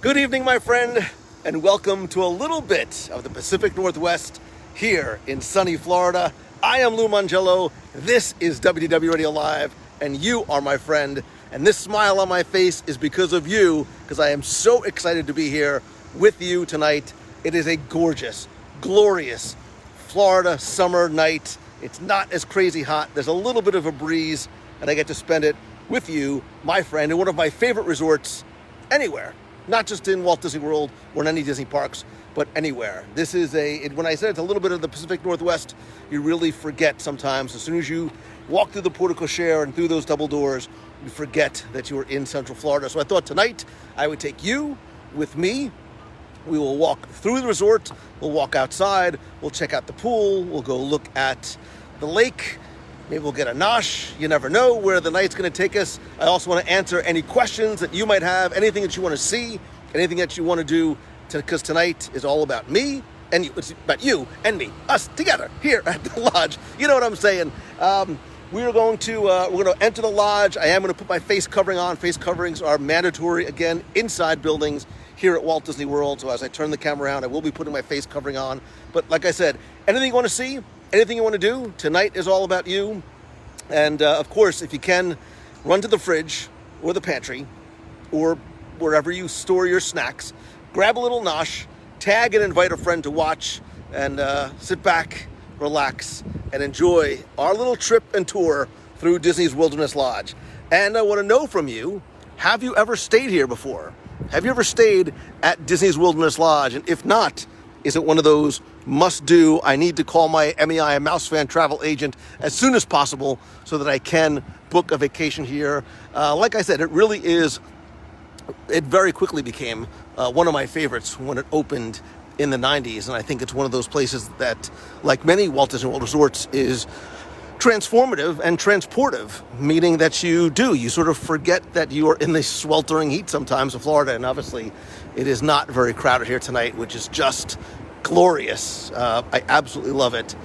Good evening, my friend, and welcome to a little bit of the Pacific Northwest here in sunny Florida. I am Lou Mangello. This is WDW Radio Live, and you are my friend. And this smile on my face is because of you, because I am so excited to be here with you tonight. It is a gorgeous, glorious Florida summer night. It's not as crazy hot. There's a little bit of a breeze, and I get to spend it with you, my friend, in one of my favorite resorts anywhere. Not just in Walt Disney World or in any Disney parks, but anywhere. This is when I said it's a little bit of the Pacific Northwest, you really forget sometimes. As soon as you walk through the porte cochere and through those double doors, you forget that you are in Central Florida. So I thought tonight I would take you with me. We will walk through the resort. We'll walk outside. We'll check out the pool. We'll go look at the lake. Maybe we'll get a nosh. You never know where the night's going to take us. I also want to answer any questions that you might have, anything that you want to see, anything that you want to do, because tonight is all about me and you. It's about you and me, us together here at the lodge. You know what I'm saying? We're going to enter the lodge. I am going to put my face covering on. Face coverings are mandatory, again, inside buildings here at Walt Disney World. So as I turn the camera around, I will be putting my face covering on. But like I said, anything you want to see, anything you want to do, tonight is all about you. And of course, if you can, run to the fridge or the pantry or wherever you store your snacks, grab a little nosh, tag and invite a friend to watch, and sit back, relax, and enjoy our little trip and tour through Disney's Wilderness Lodge. And I want to know from you, have you ever stayed here before? Have you ever stayed at Disney's Wilderness Lodge? And if not, is it one of those must-do, I need to call my MEI Mouse Fan travel agent as soon as possible so that I can book a vacation here? Like I said, it very quickly became one of my favorites when it opened in the 90s. And I think it's one of those places that, like many Walt Disney World resorts, is transformative and transportive, meaning that you sort of forget that you are in the sweltering heat sometimes of Florida. And obviously it is not very crowded here tonight, which is just glorious. I absolutely love it.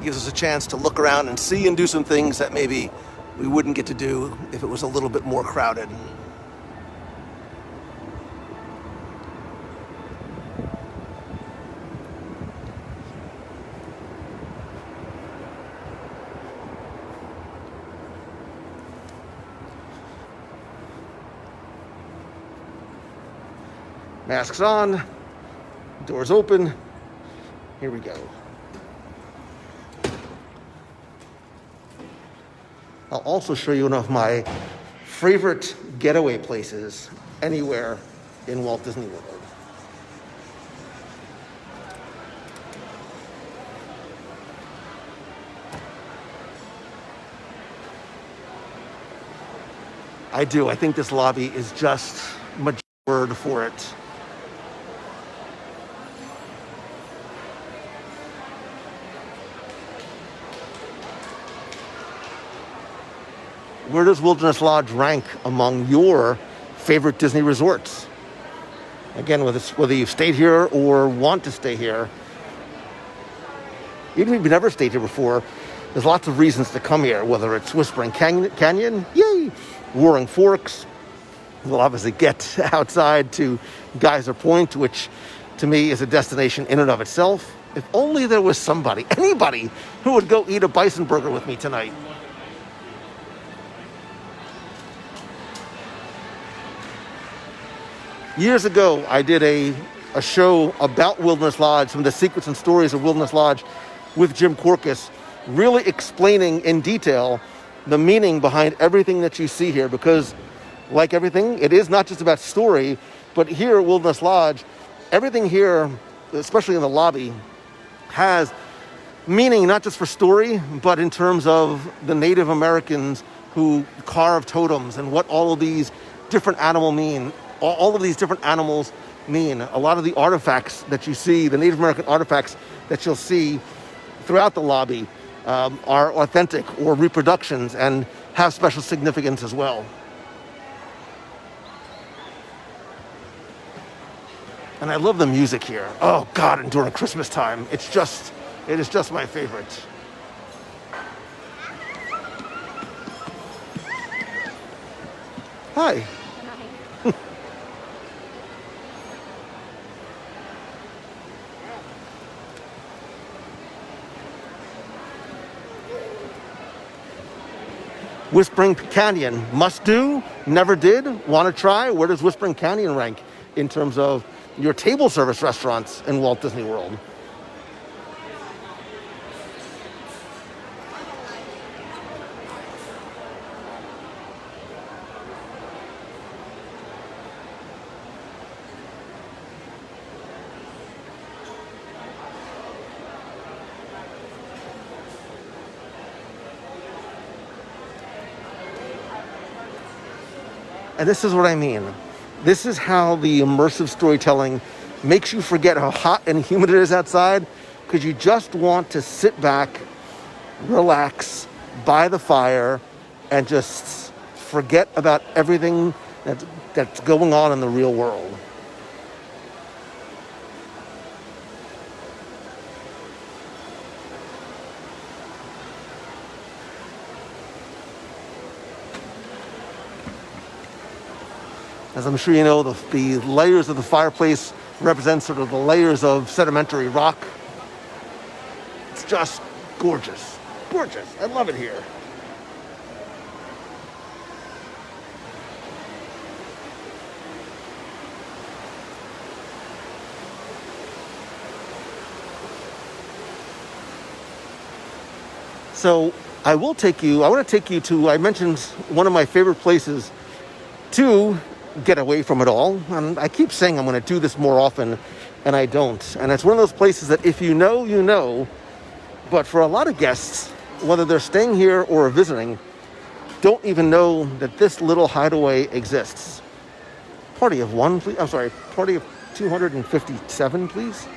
Gives us a chance to look around and see and do some things that maybe we wouldn't get to do if it was a little bit more crowded. Masks on, doors open. Here we go. I'll also show you one of my favorite getaway places anywhere in Walt Disney World. I do. I think this lobby is just a word for it. Where does Wilderness Lodge rank among your favorite Disney resorts? Again, whether you've stayed here or want to stay here, even if you've never stayed here before, there's lots of reasons to come here, whether it's Whispering Canyon, yay, Roaring Forks. We'll obviously get outside to Geyser Point, which to me is a destination in and of itself. If only there was anybody who would go eat a bison burger with me tonight. Years ago, I did a show about Wilderness Lodge, some of the secrets and stories of Wilderness Lodge with Jim Korkis, really explaining in detail the meaning behind everything that you see here, because like everything, it is not just about story, but here at Wilderness Lodge, everything here, especially in the lobby, has meaning not just for story, but in terms of the Native Americans who carved totems and what all of these different animals mean. All of these different animals mean. A lot of the artifacts that you see, the Native American artifacts that you'll see throughout the lobby, are authentic or reproductions and have special significance as well. And I love the music here. Oh God, and during Christmas time, it is just my favorite. Hi. Whispering Canyon, must do, never did, want to try? Where does Whispering Canyon rank in terms of your table service restaurants in Walt Disney World? And this is what I mean. This is how the immersive storytelling makes you forget how hot and humid it is outside, because you just want to sit back, relax by the fire, and just forget about everything that's going on in the real world. As I'm sure you know, the layers of the fireplace represent sort of the layers of sedimentary rock. It's just gorgeous. Gorgeous. I love it here. So I want to take you to, I mentioned one of my favorite places to get away from it all. And I keep saying I'm going to do this more often, and I don't. And it's one of those places that if you know, you know. But for a lot of guests, whether they're staying here or visiting, don't even know that this little hideaway exists. Party of one, please. I'm sorry, party of 257, please.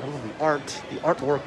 I love the art, the artwork.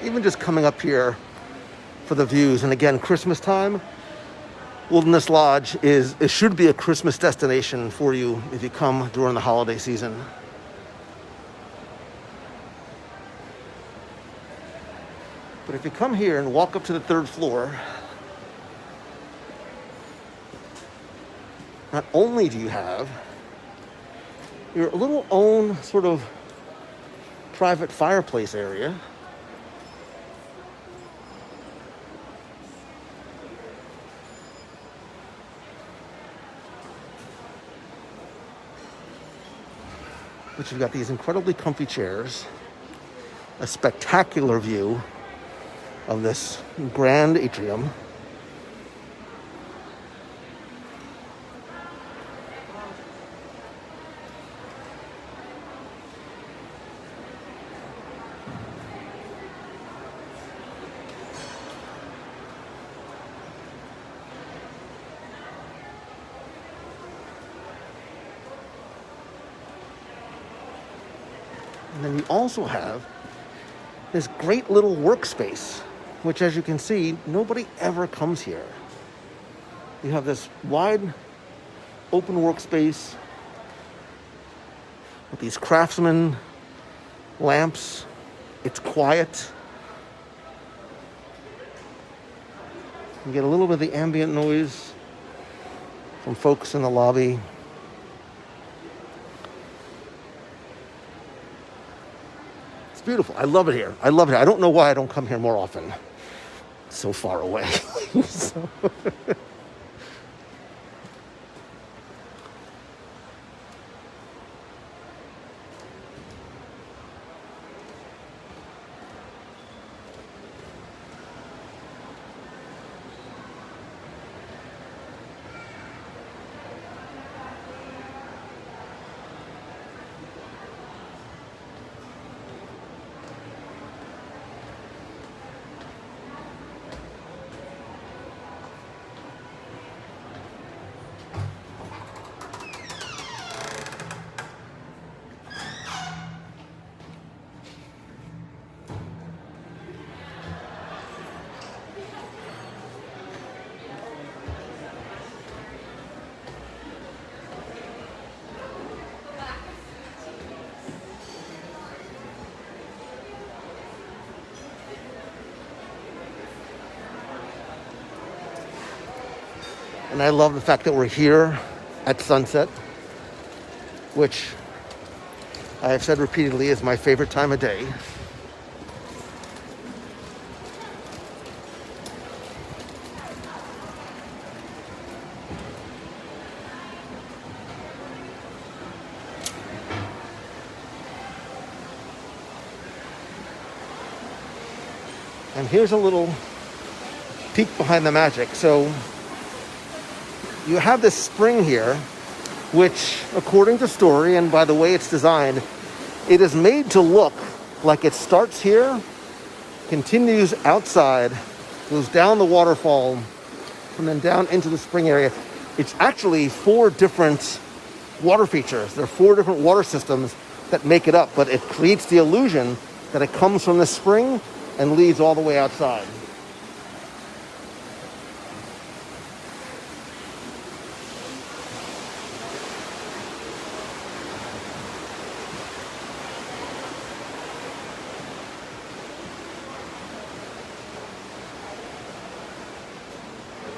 Even just coming up here for the views, and again, Christmas time, Wilderness Lodge should be a Christmas destination for you if you come during the holiday season. But if you come here and walk up to the third floor, not only do you have your little own sort of private fireplace area, but you've got these incredibly comfy chairs, a spectacular view of this grand atrium. And then you also have this great little workspace, which, as you can see, nobody ever comes here. You have this wide, open workspace with these craftsman lamps. It's quiet. You get a little bit of the ambient noise from folks in the lobby. It's beautiful. I love it here. I love it here. I don't know why I don't come here more often. It's so far away. So And I love the fact that we're here at sunset, which I have said repeatedly is my favorite time of day. And here's a little peek behind the magic. So you have this spring here, which, according to story and by the way it's designed, it is made to look like it starts here, continues outside, goes down the waterfall, and then down into the spring area. It's actually 4 different water features. There are 4 different water systems that make it up, but it creates the illusion that it comes from the spring and leads all the way outside.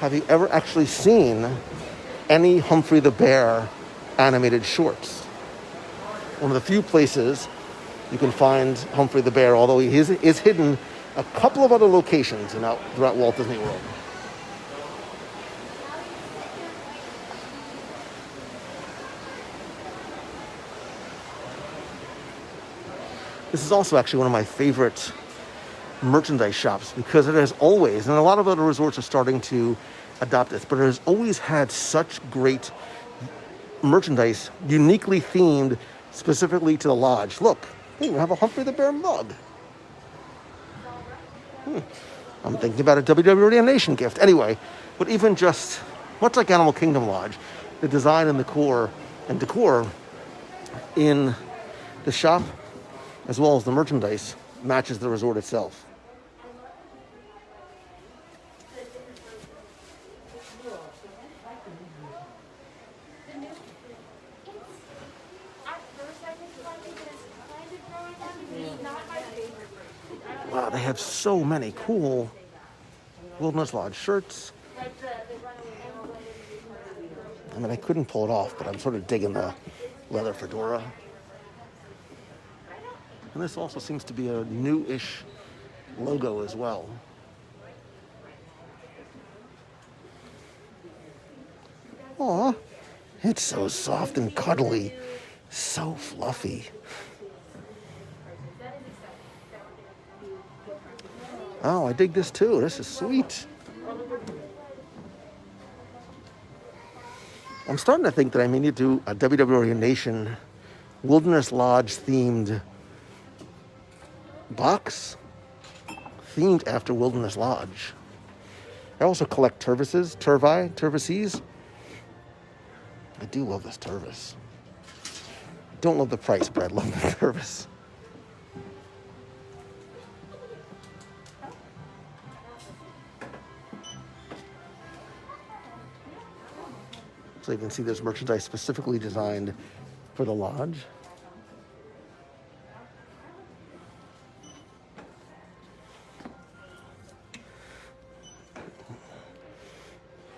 Have you ever actually seen any Humphrey the Bear animated shorts? One of the few places you can find Humphrey the Bear, although he is hidden a couple of other locations throughout Walt Disney World. This is also actually one of my favorite merchandise shops because it has always, and a lot of other resorts are starting to adopt this, but it has always had such great merchandise, uniquely themed specifically to the lodge. Look, they even have a Humphrey the Bear mug. I'm thinking about a WWE Nation gift. Anyway, but even just, much like Animal Kingdom Lodge, the design and decor in the shop, as well as the merchandise, matches the resort itself. Wow, they have so many cool Wilderness Lodge shirts. I mean, I couldn't pull it off, but I'm sort of digging the leather fedora. And this also seems to be a new-ish logo as well. Aw, it's so soft and cuddly, so fluffy. Oh, I dig this too. This is sweet. I'm starting to think that I may need to do a WWE Nation Wilderness Lodge themed box themed after Wilderness Lodge. I also collect turvises. I do love this turvis. Don't love the price, but I love the turvis. So you can see there's merchandise specifically designed for the lodge.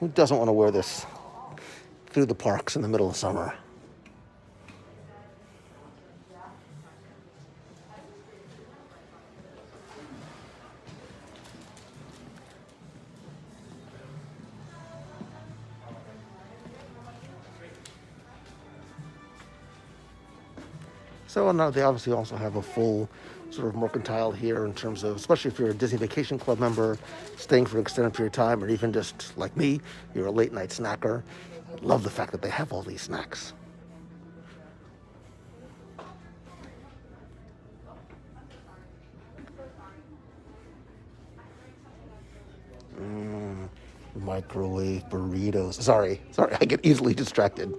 Who doesn't want to wear this through the parks in the middle of summer? So now they obviously also have a full sort of mercantile here in terms of, especially if you're a Disney Vacation Club member, staying for an extended period of time, or even just like me, you're a late night snacker. I love the fact that they have all these snacks. Microwave burritos. Sorry, I get easily distracted.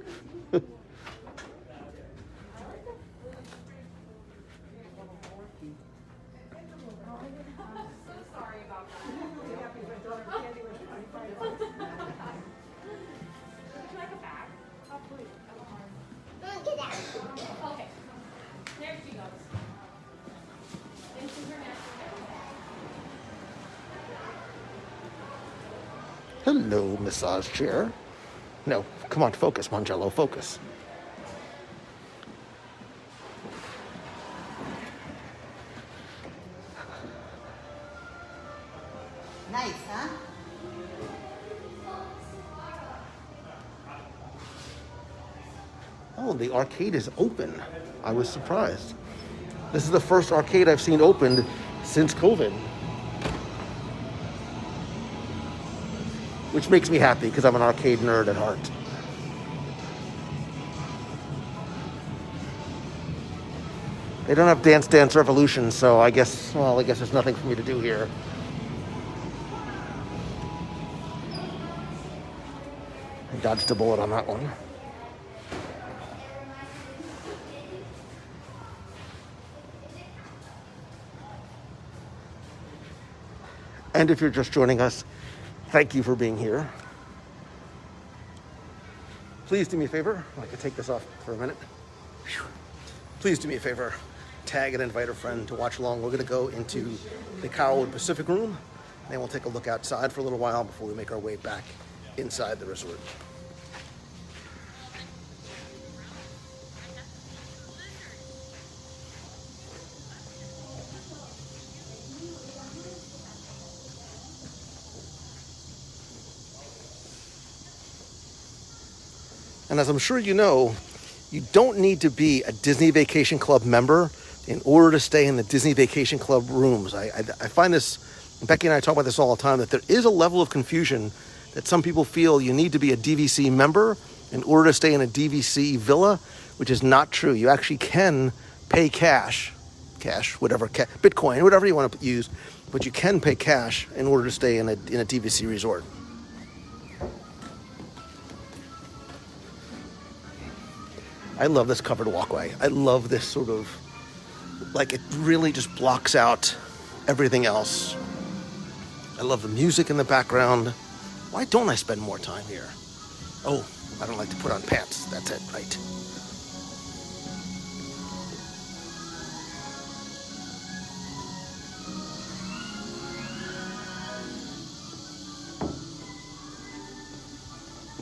Hello, massage chair. No, come on, focus, Mangello, focus. Nice, huh? Oh, the arcade is open. I was surprised. This is the first arcade I've seen opened since COVID. Which makes me happy because I'm an arcade nerd at heart. They don't have Dance Dance Revolution, so I guess there's nothing for me to do here. I dodged a bullet on that one. And if you're just joining us, thank you for being here. Please do me a favor. I could take this off for a minute. Please do me a favor. Tag and invite a friend to watch along. We're going to go into the Carrollwood Pacific Room. And then we'll take a look outside for a little while before we make our way back inside the resort. And as I'm sure you know, you don't need to be a Disney Vacation Club member in order to stay in the Disney Vacation Club rooms. I find this, Becky and I talk about this all the time, that there is a level of confusion that some people feel you need to be a DVC member in order to stay in a DVC villa, which is not true. You actually can pay cash, Bitcoin, whatever you want to use, but you can pay cash in order to stay in a DVC resort. I love this covered walkway. I love this sort of, like, it really just blocks out everything else. I love the music in the background. Why don't I spend more time here? Oh, I don't like to put on pants. That's it, right?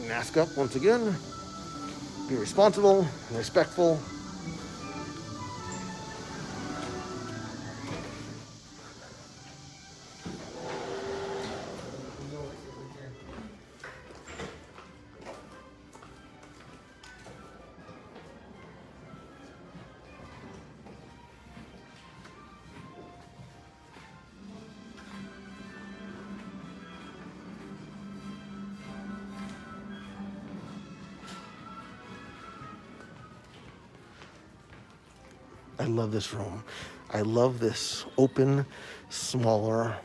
Mask up once again. Be responsible and respectful. I love this room. I love this open, smaller,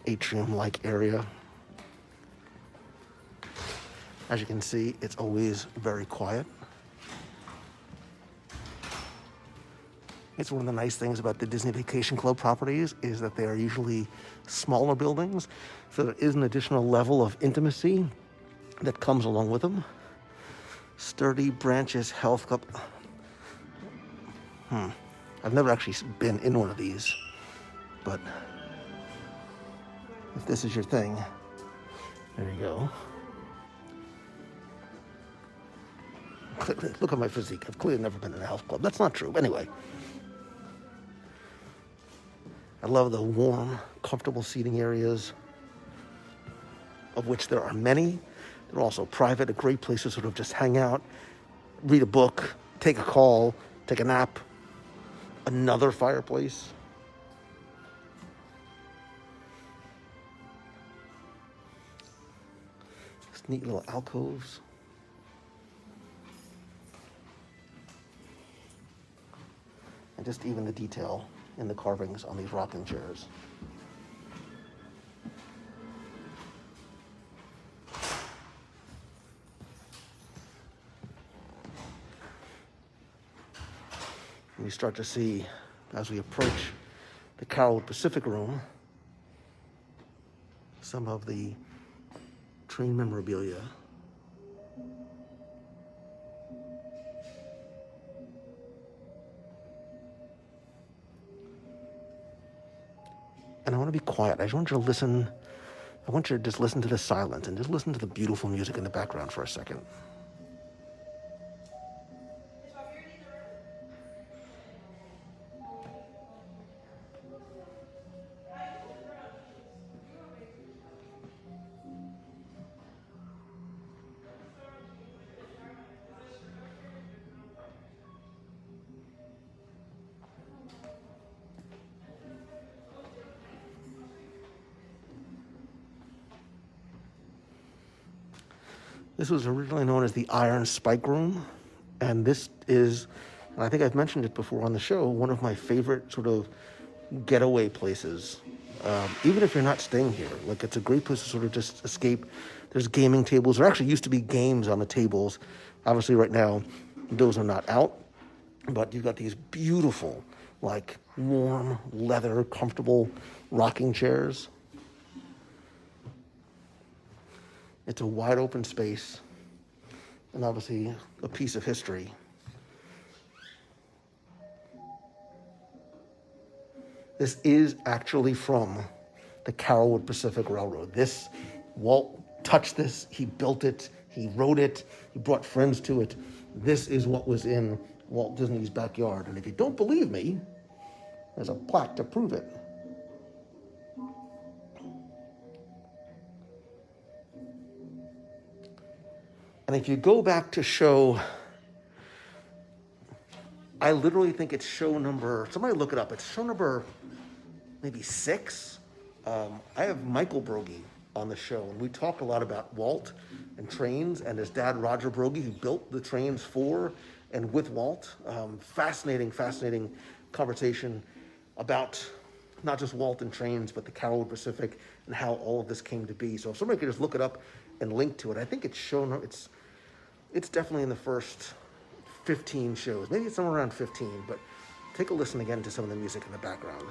atrium-like area. As you can see, it's always very quiet. It's one of the nice things about the Disney Vacation Club properties is that they are usually smaller buildings, so there is an additional level of intimacy that comes along with them. Sturdy Branches Health Club. I've never actually been in one of these, but if this is your thing, there you go. Look at my physique. I've clearly never been in a health club. That's not true. Anyway, I love the warm, comfortable seating areas, of which there are many. They're also private, a great place to sort of just hang out, read a book, take a call, take a nap. Another fireplace. Just neat little alcoves. And just even the detail in the carvings on these rocking chairs. And you start to see, as we approach the Carrollwood Pacific Room, some of the train memorabilia. And I want to be quiet. I just want you to listen. I want you to just listen to the silence and just listen to the beautiful music in the background for a second. This was originally known as the Iron Spike Room, and this is, and I think I've mentioned it before on the show, one of my favorite sort of getaway places. Even if you're not staying here, like it's a great place to sort of just escape. There's gaming tables. There actually used to be games on the tables. Obviously, right now, those are not out, but you've got these beautiful, like warm, leather, comfortable rocking chairs. It's a wide open space, and obviously a piece of history. This is actually from the Carrollwood Pacific Railroad. This, Walt touched this, he built it, he wrote it, he brought friends to it. This is what was in Walt Disney's backyard. And if you don't believe me, there's a plaque to prove it. And if you go back to show, I literally think it's show number, somebody look it up, it's show number maybe 6. I have Michael Broggie on the show, and we talked a lot about Walt and trains, and his dad, Roger Broggie, who built the trains for and with Walt. Fascinating conversation about not just Walt and trains, but the Carrollwood Pacific and how all of this came to be. So if somebody could just look it up and link to it, I think it's shown, it's definitely in the first 15 shows. Maybe it's somewhere around 15, but take a listen again to some of the music in the background.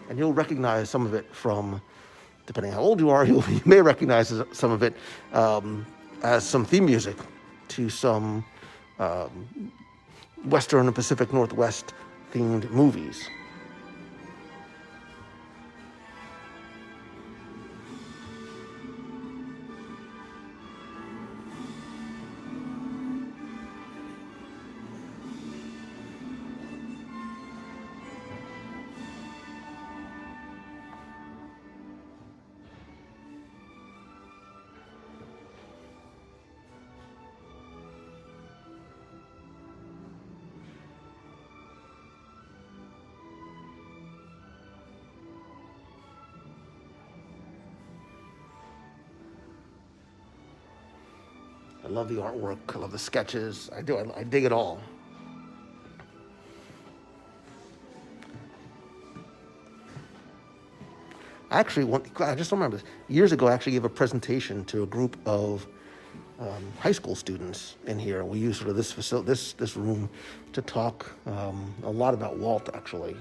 And you'll recognize some of it from, depending how old you are, you may recognize some of it as some theme music to some Western and Pacific Northwest themed movies. I love the artwork. I love the sketches. I do. I dig it all. I just remember this. Years ago, I actually gave a presentation to a group of high school students in here. We used sort of this room to talk a lot about Walt, actually.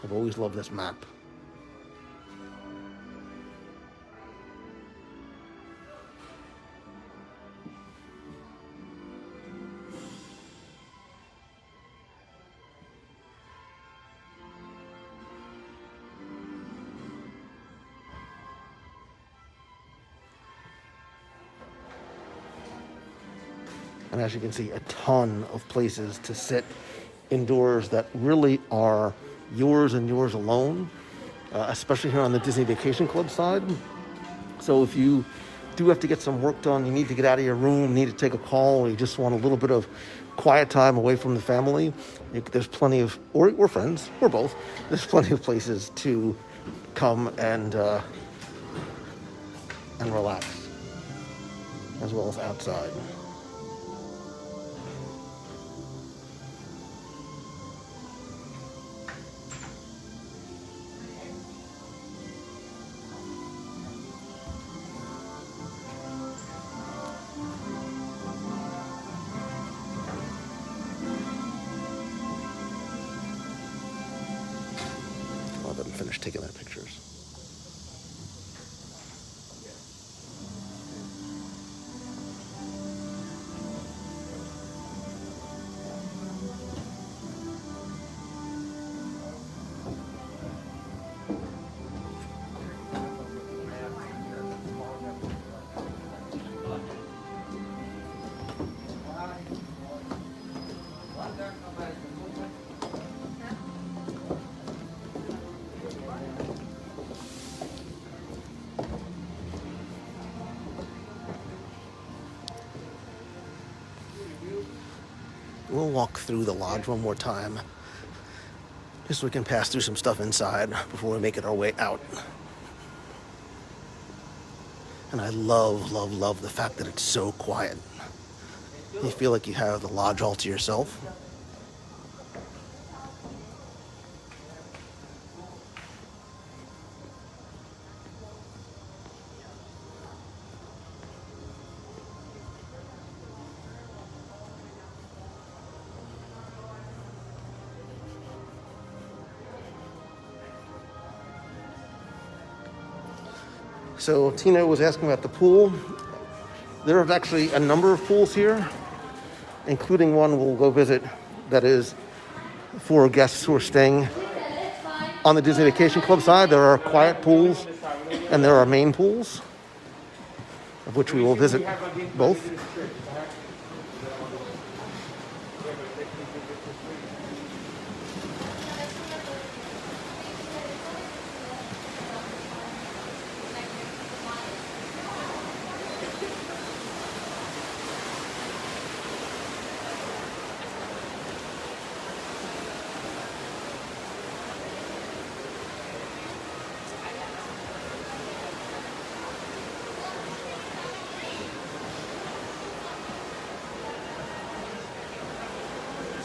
I've always loved this map. And as you can see, a ton of places to sit indoors that really are yours and yours alone, especially here on the Disney Vacation Club side. So if you do have to get some work done, you need to get out of your room, need to take a call, or you just want a little bit of quiet time away from the family, there's plenty of, or friends, or both, there's plenty of places to come and relax, as well as outside. I'll let them finish taking their pictures. we'll walk through the lodge one more time, just so we can pass through some stuff inside before we make it our way out. And I love, love, love the fact that it's so quiet. You feel like you have the lodge all to yourself. So Tina was asking about the pool. There are actually a number of pools here, including one we'll go visit that is for guests who are staying on the Disney Vacation Club side. There are quiet pools and there are main pools, of which we will visit both.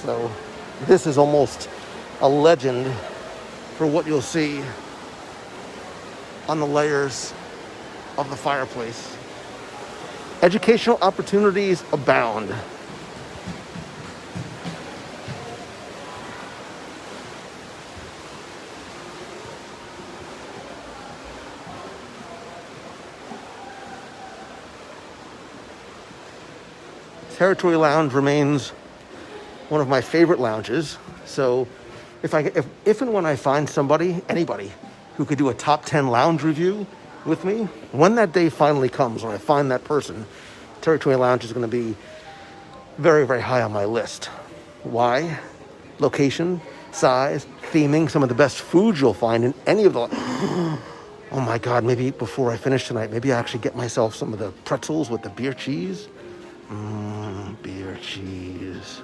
So this is almost a legend for what you'll see on the layers of the fireplace. Educational opportunities abound. Territory Lounge remains one of my favorite lounges. So if and when I find anybody who could do a top 10 lounge review with me, when that day finally comes, when I find that person, Territory Lounge is going to be very, very high on my list. Why? Location, size, theming, some of the best food you'll find in any of the... Oh my God, maybe before I finish tonight, maybe I actually get myself some of the pretzels with the beer cheese. Beer cheese.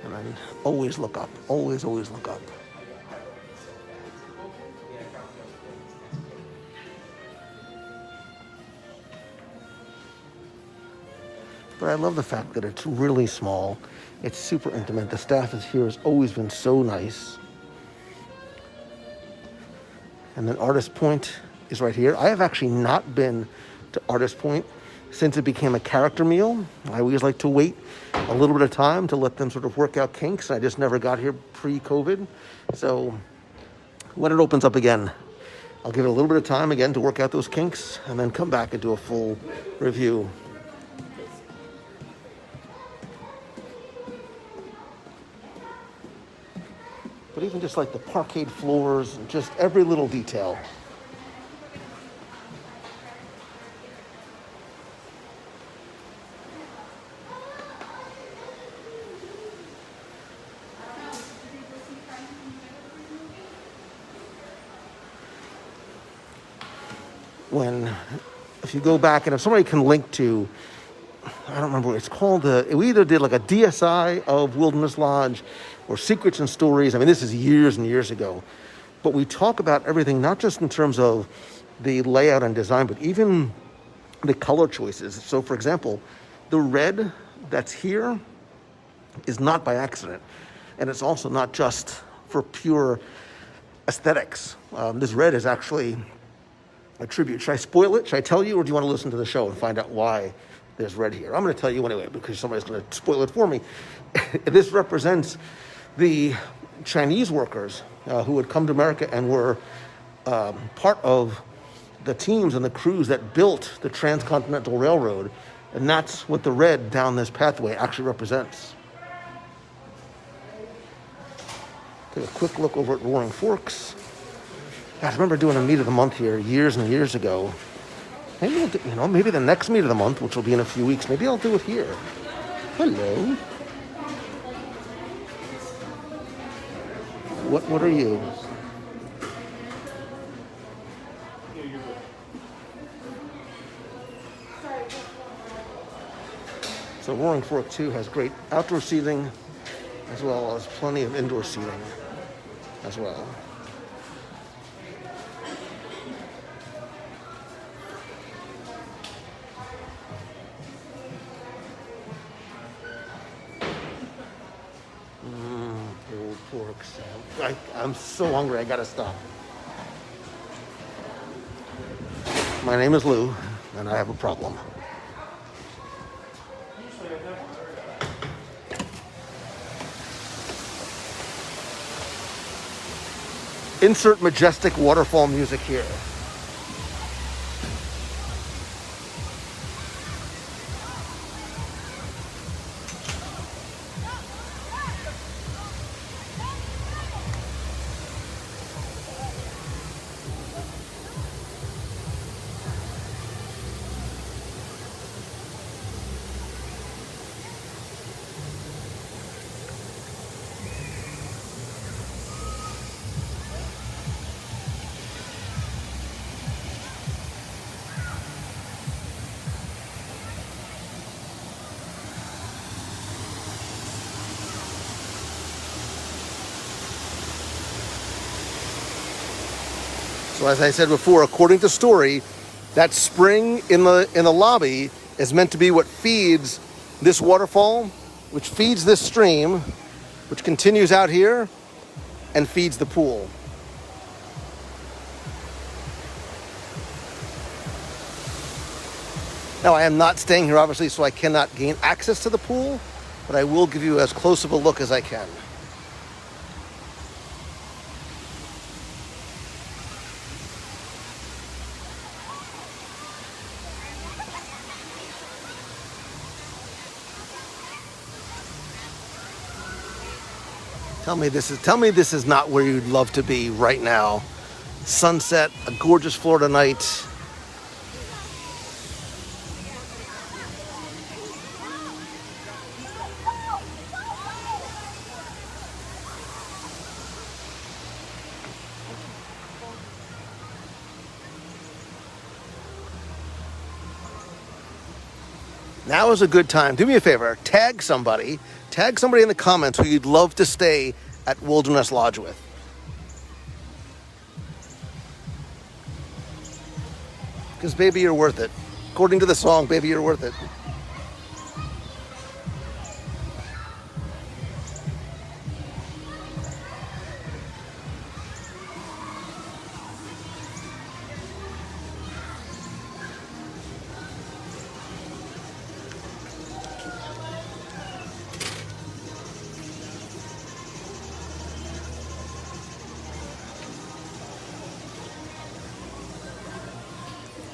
And I always look up, always look up. But I love the fact that it's really small. It's super intimate. The staff here has always been so nice. And then Artist Point is right here. I have actually not been to Artist Point since it became a character meal. I always like to wait a little bit of time to let them sort of work out kinks. I just never got here pre-COVID. So when it opens up again, I'll give it a little bit of time again to work out those kinks and then come back and do a full review. But even just like the parquet floors and just every little detail. If you go back and if somebody can link to, I don't remember what it's called, we either did like a DSI of Wilderness Lodge or Secrets and Stories. I mean, this is years and years ago. But we talk about everything, not just in terms of the layout and design, but even the color choices. So, for example, the red that's here is not by accident. And it's also not just for pure aesthetics. This red is actually a tribute. Should I spoil it? Should I tell you, or do you want to listen to the show and find out why there's red here? I'm going to tell you anyway, because somebody's going to spoil it for me. This represents the Chinese workers who had come to America and were part of the teams and the crews that built the Transcontinental Railroad. And that's what the red down this pathway actually represents. Take a quick look over at Roaring Forks. I remember doing a meet of the month here years and years ago. Maybe maybe the next meet of the month, which will be in a few weeks, maybe I'll do it here. Hello. What are you? So Roaring Fork 2 has great outdoor seating as well as plenty of indoor seating as well. Old pork sandwich. I'm so hungry, I gotta stop. My name is Lou, and I have a problem. Insert majestic waterfall music here. So as I said before, according to story, that spring in the lobby is meant to be what feeds this waterfall, which feeds this stream, which continues out here and feeds the pool. Now, I am not staying here, obviously, so I cannot gain access to the pool, but I will give you as close of a look as I can. Tell me this is not where you'd love to be right now. Sunset, a gorgeous Florida night. Now is a good time. Do me a favor, tag somebody in the comments who you'd love to stay at Wilderness Lodge with. Because baby, you're worth it. According to the song, baby, you're worth it.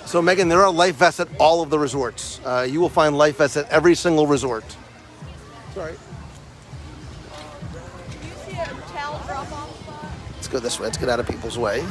So Megan, there are life vests at all of the resorts. You will find life vests at every single resort. Sorry. Do you see a towel drop-off spot? Let's go this way. Let's get out of people's way.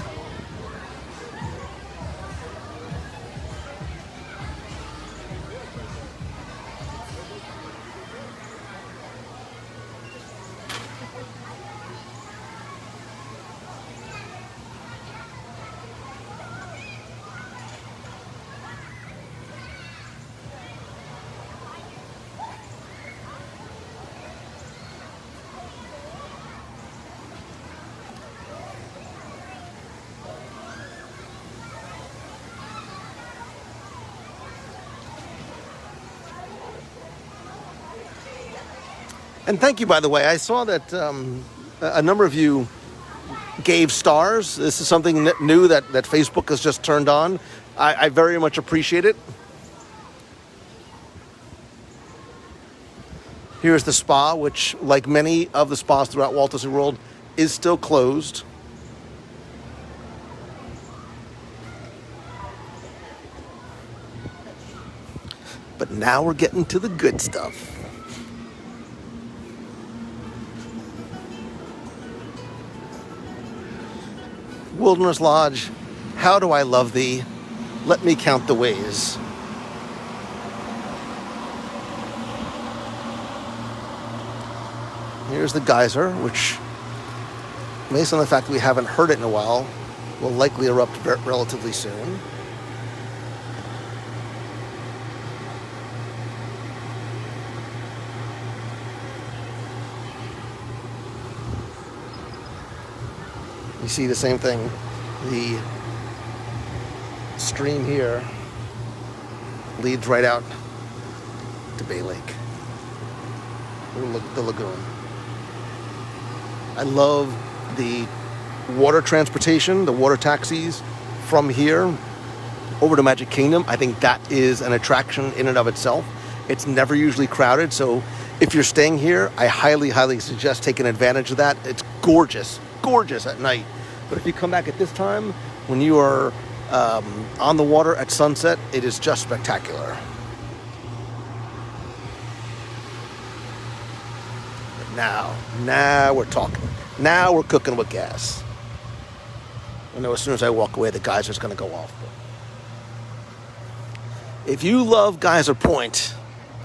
And thank you, by the way. I saw that a number of you gave stars. This is something new that Facebook has just turned on. I very much appreciate it. Here's the spa, which, like many of the spas throughout Walt Disney World, is still closed. But now we're getting to the good stuff. Wilderness Lodge, how do I love thee? Let me count the ways. Here's the geyser, which, based on the fact that we haven't heard it in a while, will likely erupt relatively soon. You see the same thing. The stream here leads right out to Bay Lake, the lagoon. I love the water transportation, the water taxis from here over to Magic Kingdom. I think that is an attraction in and of itself. It's never usually crowded, so if you're staying here, I highly, highly suggest taking advantage of that. It's gorgeous, gorgeous at night. But if you come back at this time, when you are on the water at sunset, it is just spectacular. But now we're talking. Now we're cooking with gas. I know as soon as I walk away, the geyser's going to go off. If you love Geyser Point,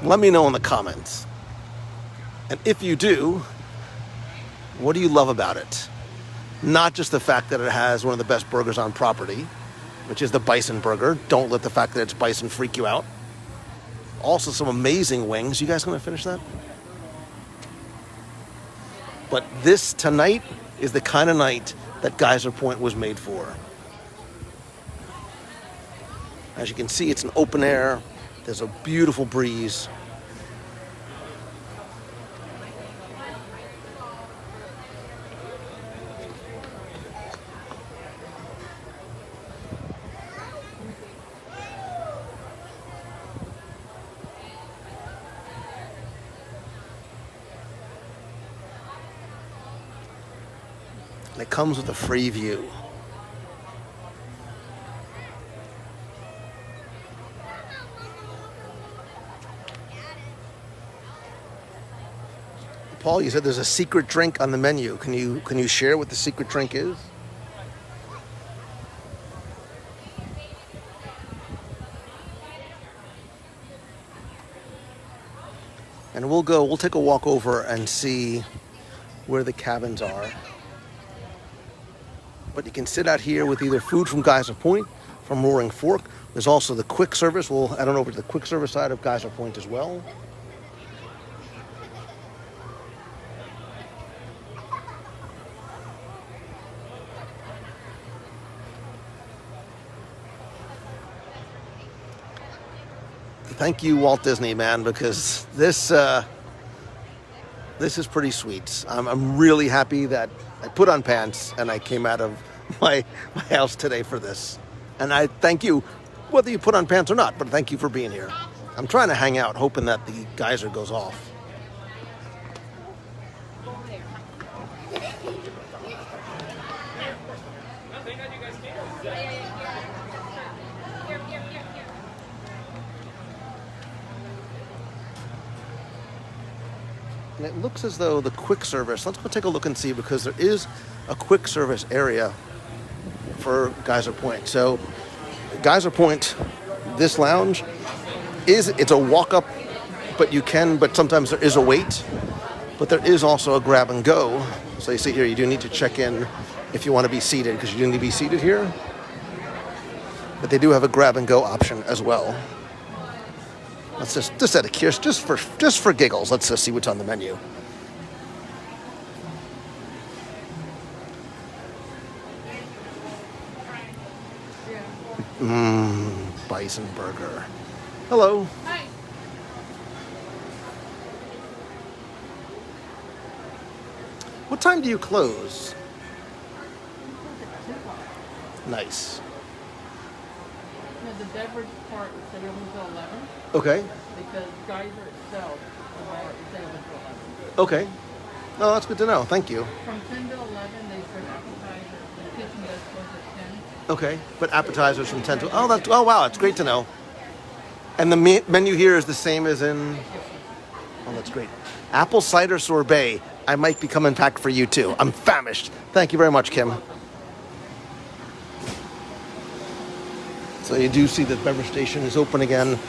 let me know in the comments. And if you do, what do you love about it? Not just the fact that it has one of the best burgers on property, which is the bison burger. Don't let the fact that it's bison freak you out. Also some amazing wings. You guys going to finish that? But this tonight is the kind of night that Geyser Point was made for. As you can see, it's an open air. There's a beautiful breeze. And it comes with a free view. Paul, you said there's a secret drink on the menu. Can you share what the secret drink is? And we'll take a walk over and see where the cabins are. But you can sit out here with either food from Geyser Point, from Roaring Fork. There's also the quick service. We'll head on over to the quick service side of Geyser Point as well. Thank you, Walt Disney, man, because this is pretty sweet. I'm really happy that I put on pants and I came out of my house today for this. And I thank you, whether you put on pants or not, but thank you for being here. I'm trying to hang out, hoping that the geyser goes off. And it looks as though the quick service, let's go take a look and see, because there is a quick service area for Geyser Point. So Geyser Point, this lounge, it's a walk up, but sometimes there is a wait, but there is also a grab and go. So you see here, you do need to check in if you want to be seated, because you do need to be seated here. But they do have a grab and go option as well. Let's just out of curiosity, just for giggles, let's just see what's on the menu. Bison burger. Hello. Hi. What time do you close? Nice. No, the beverage part is stay open until 11 Okay. because Geyser itself, the bar is stay open until 11. Okay. Oh, that's good to know. Thank you. From 10 to 11, they serve appetizers. The kitchen does close at 10. Okay. But appetizers from 10 to... Oh, wow. It's great to know. And the menu here is the same as in... Oh, that's great. Apple cider sorbet. I might be coming back for you, too. I'm famished. Thank you very much, Kim. So you do see that the beverage station is open again.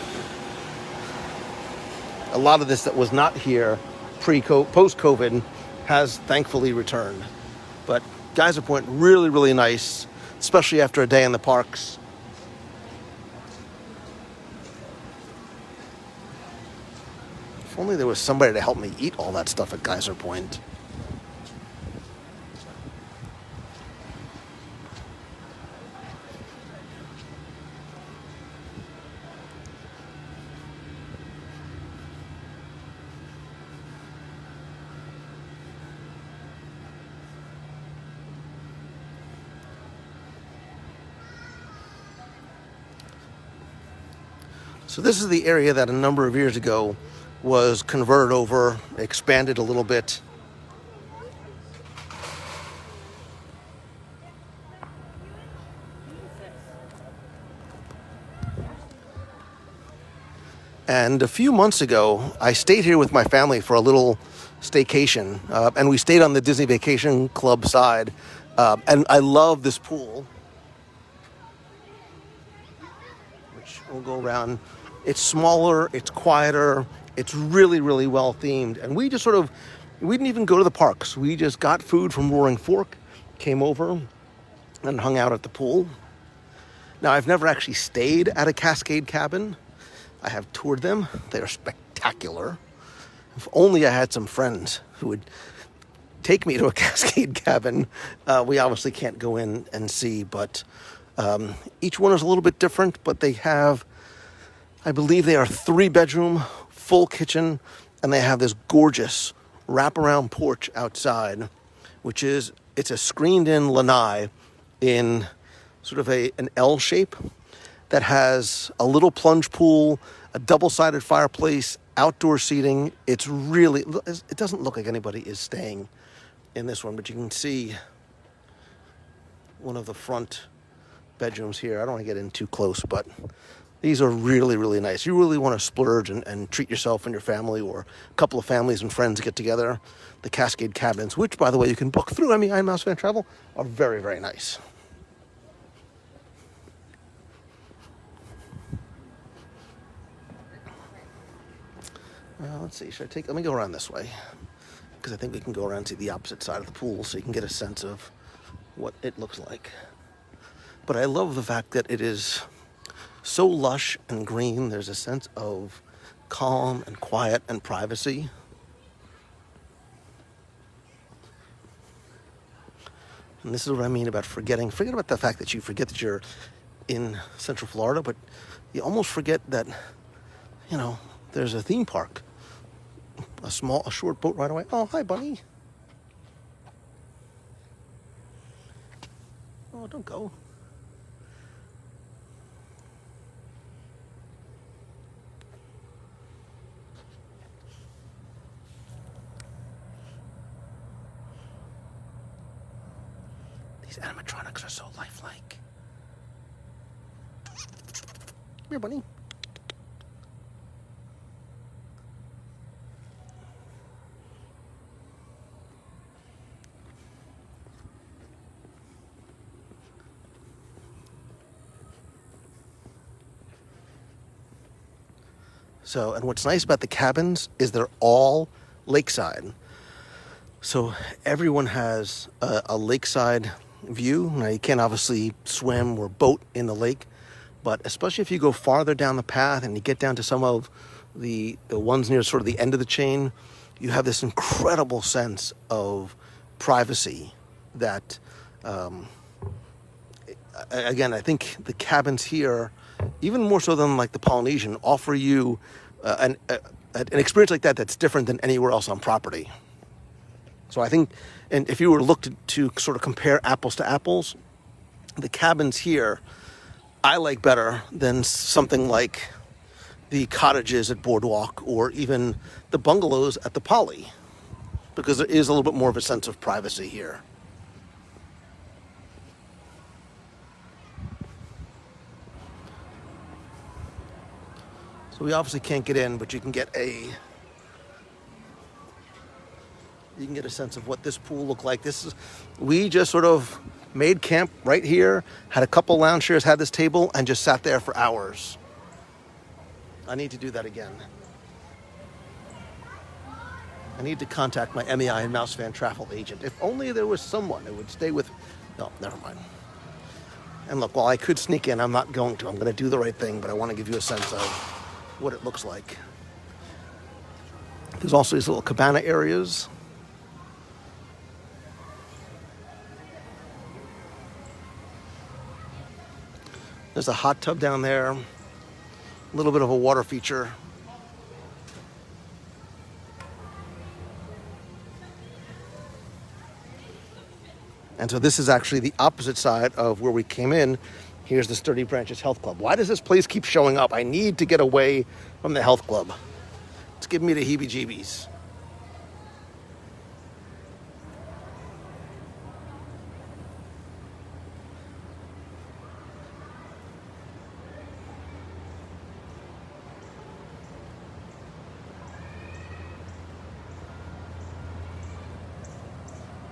A lot of this that was not here post-COVID has thankfully returned. But Geyser Point, really, really nice, especially after a day in the parks. If only there was somebody to help me eat all that stuff at Geyser Point. So this is the area that a number of years ago was converted over, expanded a little bit. And a few months ago, I stayed here with my family for a little staycation, and we stayed on the Disney Vacation Club side. And I love this pool, which we'll go around. It's smaller, it's quieter, it's really, really well themed. And we didn't even go to the parks. We just got food from Roaring Fork, came over, and hung out at the pool. Now, I've never actually stayed at a Cascade cabin. I have toured them. They are spectacular. If only I had some friends who would take me to a Cascade cabin. We obviously can't go in and see, but each one is a little bit different, but they have, I believe they are 3-bedroom, full kitchen, and they have this gorgeous wraparound porch outside, it's a screened-in lanai in sort of an L shape that has a little plunge pool, a double-sided fireplace, outdoor seating. It doesn't look like anybody is staying in this one, but you can see one of the front bedrooms here. I don't want to get in too close, but these are really, really nice. You really want to splurge and treat yourself and your family, or a couple of families and friends get together. The Cascade cabins, which, by the way, you can book through Mouse Fan Travel, are very, very nice. Let's see, let me go around this way, because I think we can go around to the opposite side of the pool so you can get a sense of what it looks like. But I love the fact that it is so lush and green. There's a sense of calm and quiet and privacy. And this is what I mean about forget about the fact that you forget that you're in Central Florida, but you almost forget that, there's a theme park. A short boat ride away. Oh, hi, bunny. Oh, don't go. These animatronics are so lifelike. Come here, bunny. So, and what's nice about the cabins is they're all lakeside. So everyone has a lakeside view. Now, you can't obviously swim or boat in the lake, but especially if you go farther down the path and you get down to some of the ones near sort of the end of the chain, you have this incredible sense of privacy that, again, I think the cabins here, even more so than like the Polynesian, offer you an experience like that that's different than anywhere else on property. So I think, and if you were to look to sort of compare apples to apples, the cabins here I like better than something like the cottages at Boardwalk or even the bungalows at the Poly, because there is a little bit more of a sense of privacy here. So we obviously can't get in, but you can get a sense of what this pool looked like. We just sort of made camp right here, had a couple lounge chairs, had this table, and just sat there for hours. I need to do that again. I need to contact my MEI and Mouse Fan travel agent. If only there was someone who would stay with... No, never mind. And look, while I could sneak in, I'm not going to. I'm going to do the right thing, but I want to give you a sense of what it looks like. There's also these little cabana areas. There's a hot tub down there. A little bit of a water feature. And so this is actually the opposite side of where we came in. Here's the Sturdy Branches Health Club. Why does this place keep showing up? I need to get away from the health club. It's giving me the heebie-jeebies.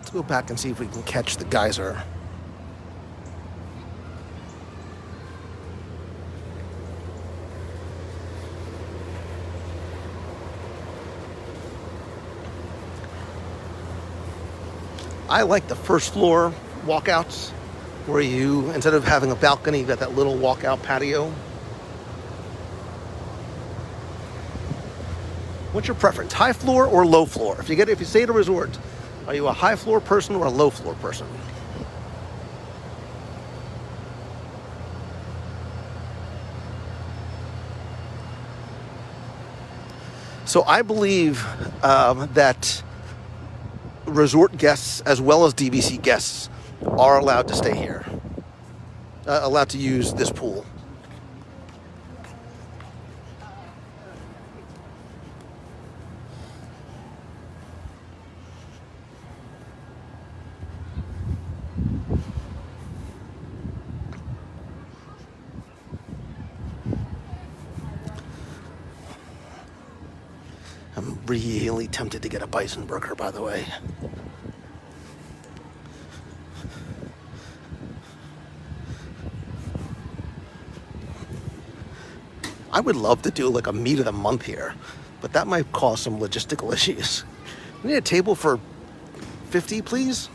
Let's go back and see if we can catch the geyser. I like the first floor walkouts where you, instead of having a balcony, you got that little walkout patio. What's your preference, high floor or low floor? If you stay at a resort, are you a high floor person or a low floor person? So I believe that resort guests as well as DVC guests are allowed to stay here, allowed to use this pool. I'm really tempted to get a bison burger, by the way. I would love to do like a meat of the month here, but that might cause some logistical issues. We need a table for 50, please.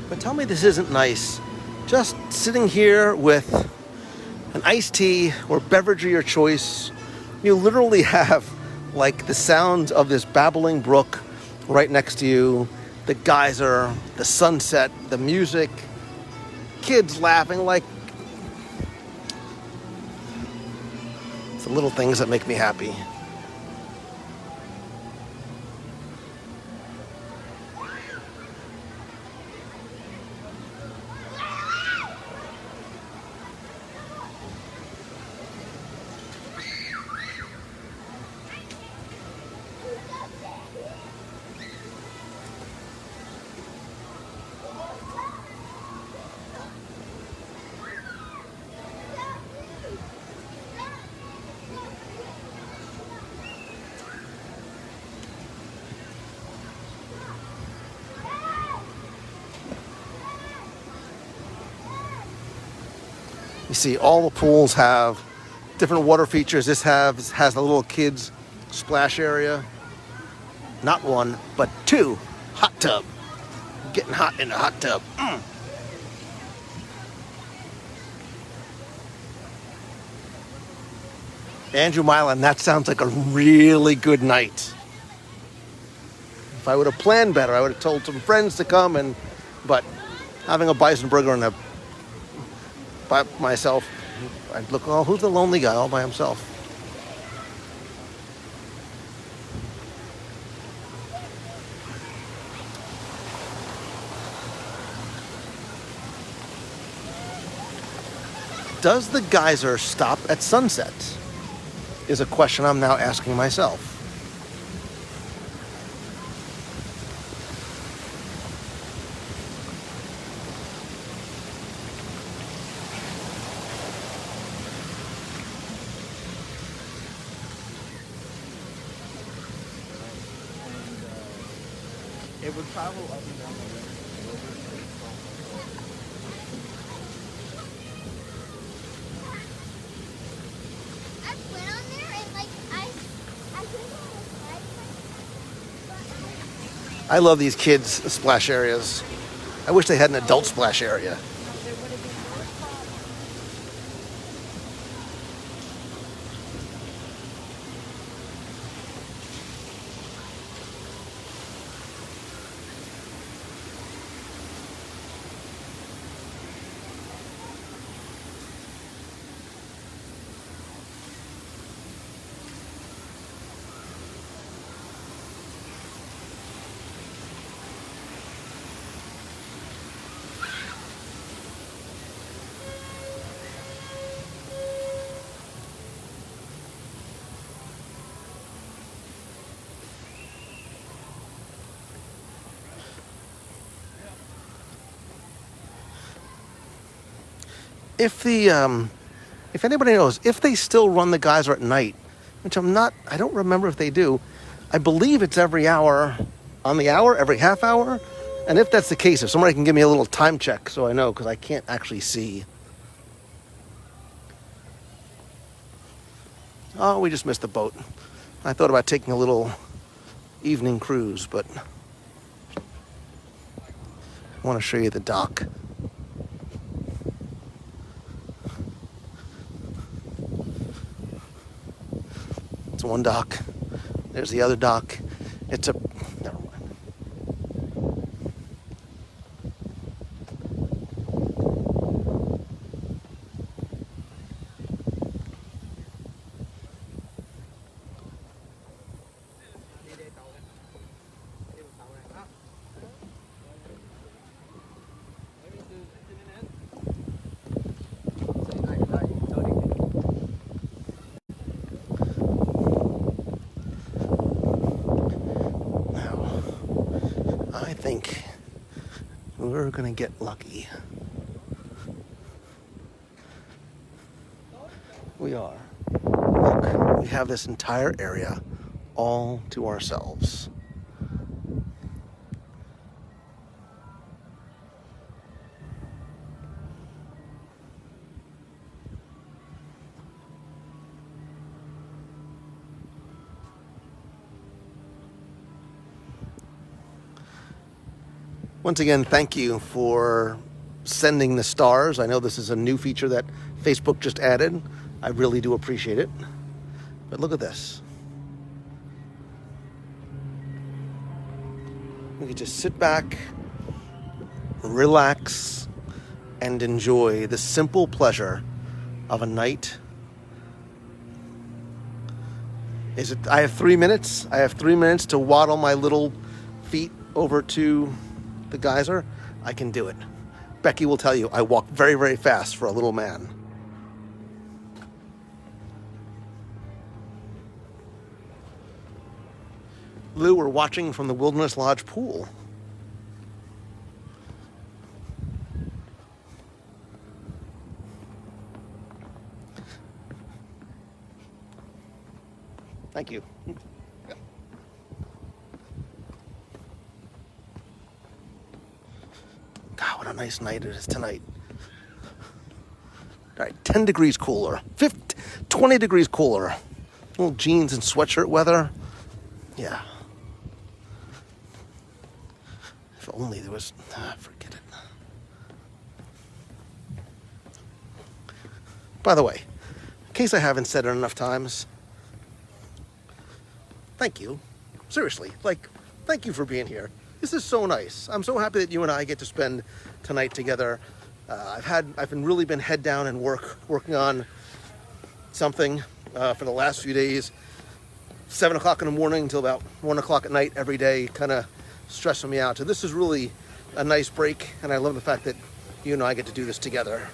But tell me this isn't nice. Just sitting here with an iced tea or beverage of your choice. You literally have like the sounds of this babbling brook right next to you, the geyser, the sunset, the music, kids laughing. Like, it's the little things that make me happy. You see, all the pools have different water features. This has a little kids splash area. Not one, but two. Hot tub. Getting hot in a hot tub. Andrew Milan, that sounds like a really good night. If I would have planned better, I would have told some friends to come, but having a bison burger and by myself, I'd look, oh, who's the lonely guy all by himself? Does the geyser stop at sunset? is a question I'm now asking myself. It would travel up and down the river. I went on there and like I think on a slide, but I love these kids' splash areas. I wish they had an adult splash area. If anybody knows, if they still run the geyser at night, which I don't remember if they do. I believe it's every hour, on the hour, every half hour. And if that's the case, if somebody can give me a little time check so I know, because I can't actually see. Oh, we just missed the boat. I thought about taking a little evening cruise, but I want to show you the dock. It's one dock. There's the other dock. Never mind. I think we're gonna get lucky. We are. Look, we have this entire area all to ourselves. Once again, thank you for sending the stars. I know this is a new feature that Facebook just added. I really do appreciate it. But look at this. We can just sit back, relax, and enjoy the simple pleasure of a night. I have 3 minutes. I have 3 minutes to waddle my little feet over to the geyser. I can do it. Becky will tell you I walk very, very fast for a little man. Lou, we're watching from the Wilderness Lodge pool. Thank you. God, what a nice night it is tonight. All right, 10 degrees cooler, 20 degrees cooler. Little jeans and sweatshirt weather. Yeah. If only there was, forget it. By the way, in case I haven't said it enough times, thank you. Seriously, thank you for being here. This is so nice. I'm so happy that you and I get to spend tonight together. I've really been head down and working on something for the last few days. 7 o'clock in the morning until about 1 o'clock at night every day, kind of stressing me out. So this is really a nice break, and I love the fact that you and I get to do this together.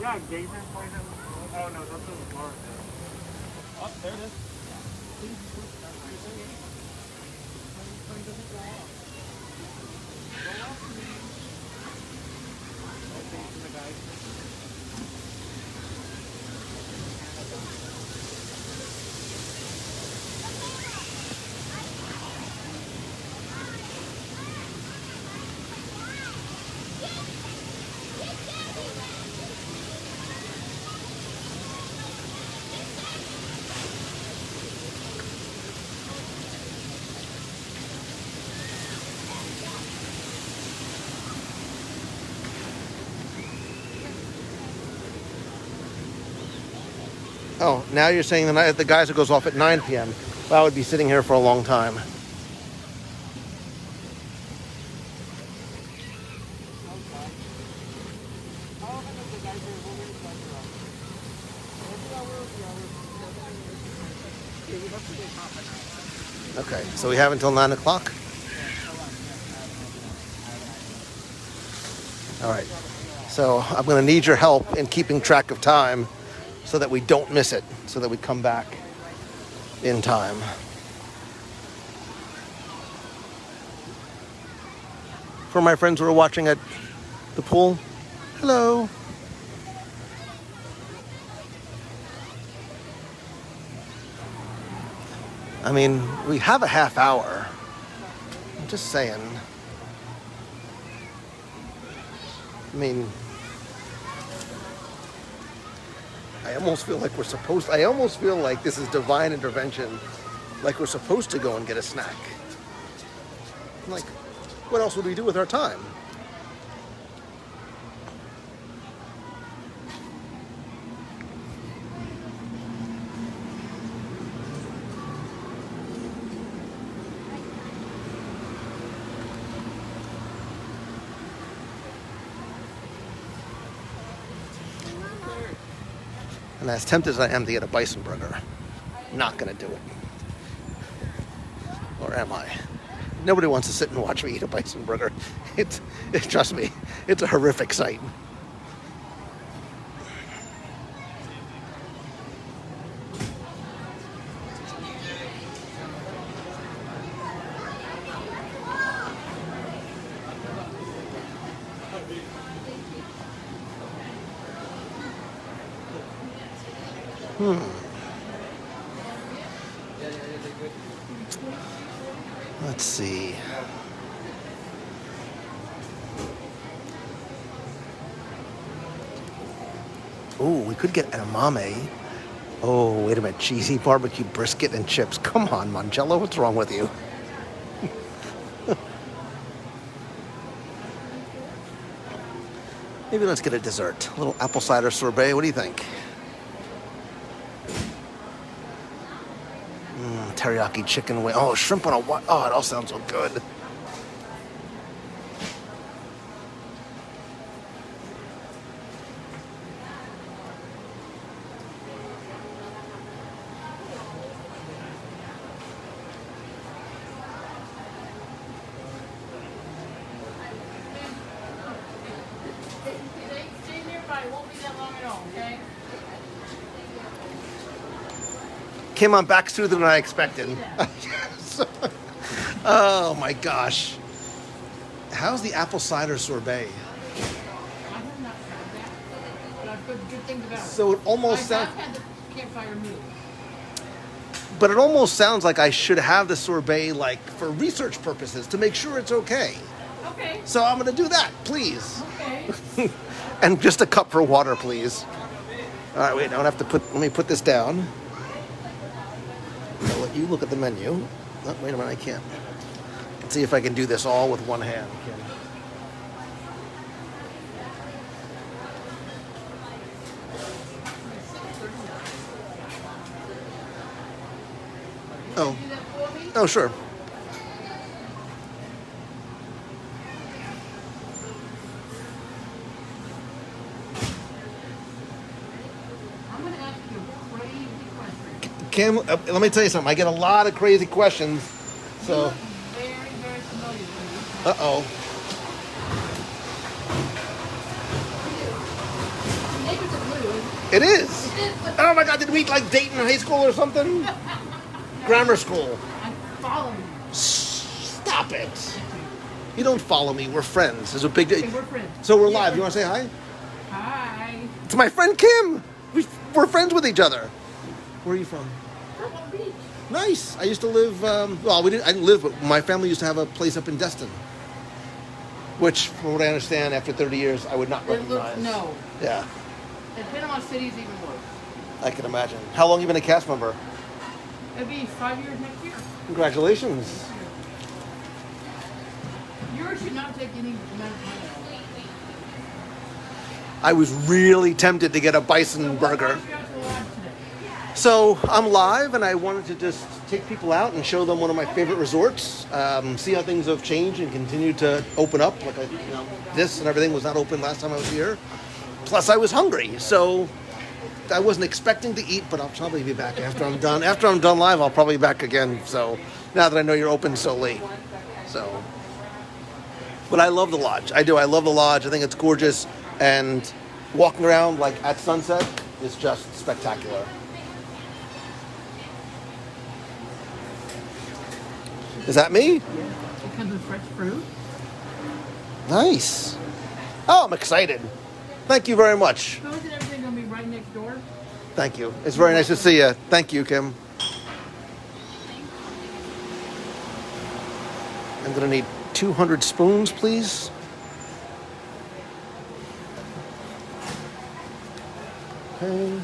Yeah, Geyser. Oh no, that's the bar. Oh, there it is. Oh, now you're saying the Geyser goes off at 9 p.m. Well, I would be sitting here for a long time. Okay, so we have until 9 o'clock? All right, so I'm going to need your help in keeping track of time so that we don't miss it, so that we come back in time. For my friends who are watching at the pool, hello. I mean, we have a half hour. I'm just saying. I mean, I almost feel like this is divine intervention. Like we're supposed to go and get a snack. Like, what else would we do with our time? And as tempted as I am to get a bison burger, not gonna do it. Or am I? Nobody wants to sit and watch me eat a bison burger. Trust me, it's a horrific sight. Let's see. Oh, we could get edamame. Oh, wait a minute. Cheesy barbecue brisket and chips. Come on, Mangello. What's wrong with you? Maybe let's get a dessert. A little apple cider sorbet. What do you think? Teriyaki chicken wing. Oh, shrimp on a what? Oh, it all sounds so good. Stay nearby. It won't be that long at all, okay? Came on back smoother than I expected. Oh my gosh. How's the apple cider sorbet? I have not tried that, but I've heard good things about it. So it almost I have sounds, had the campfire meal. but it almost sounds like I should have the sorbet like for research purposes to make sure it's okay. Okay. So I'm gonna do that, please. Okay. And just a cup for water, please. All right, wait, I don't have to let me put this down. I'll let you look at the menu. Oh, wait a minute, I can't. Let's see if I can do this all with one hand. Oh. Do that for me? Oh, sure. I'm going to ask you a crazy question. Cam, let me tell you something. I get a lot of crazy questions. You So, look very, very familiar to me. uh-oh. Neighbors are blue. It is. Oh my God, did we like Dayton High School or something? Grammar school. I'm following you. Stop it. You don't follow me. We're friends. There's a big Okay, we're friends. So we're Yeah, live. You want to say hi? Hi. It's my friend Kim. We're friends with each other. Where are you from? Purple Beach. Nice. I used to live. Well, I didn't live, but my family used to have a place up in Destin. Which, from what I understand, after 30 years, I would not It recognize. looks, no. Yeah, The Panama City is even worse. I can imagine. How long you been a cast member? It'll be 5 years next year. Congratulations. Yours should not take any amount of time at all. I was really tempted to get a bison So what burger. brought you out to the lodge today? So I'm live, and I wanted to just take people out and show them one of my favorite resorts. See how things have changed and continue to open up. Like this and everything was not open last time I was here. Plus, I was hungry, so I wasn't expecting to eat. But I'll probably be back after I'm done. After I'm done live, I'll probably be back again. So now that I know you're open so late, so. But I love the lodge. I do. I love the lodge. I think it's gorgeous, and walking around like at sunset is just spectacular. Is that me? It comes with fresh fruit. Nice. Oh, I'm excited. Thank you very much. So isn't everything going to be right next door? Thank you. It's very nice to see you. Thank you, Kim. I'm going to need 200 spoons, please. Okay.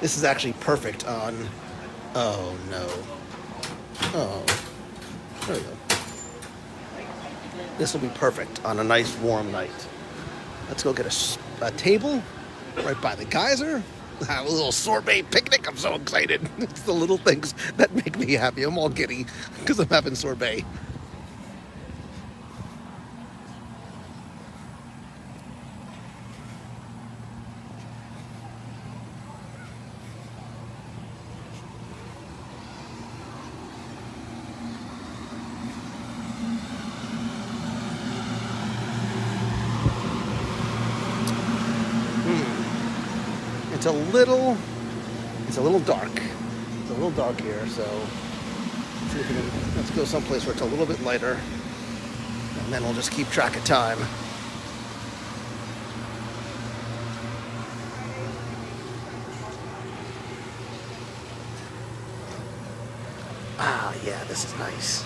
This is actually perfect on... Oh, no. Oh. There we go. This will be perfect on a nice warm night. Let's go get a table right by the geyser. Have a little sorbet picnic. I'm so excited. It's the little things that make me happy. I'm all giddy because I'm having sorbet. It's a little dark. It's a little dark here, so see if we can, let's go someplace where it's a little bit lighter, and then we'll just keep track of time. Ah, yeah, this is nice.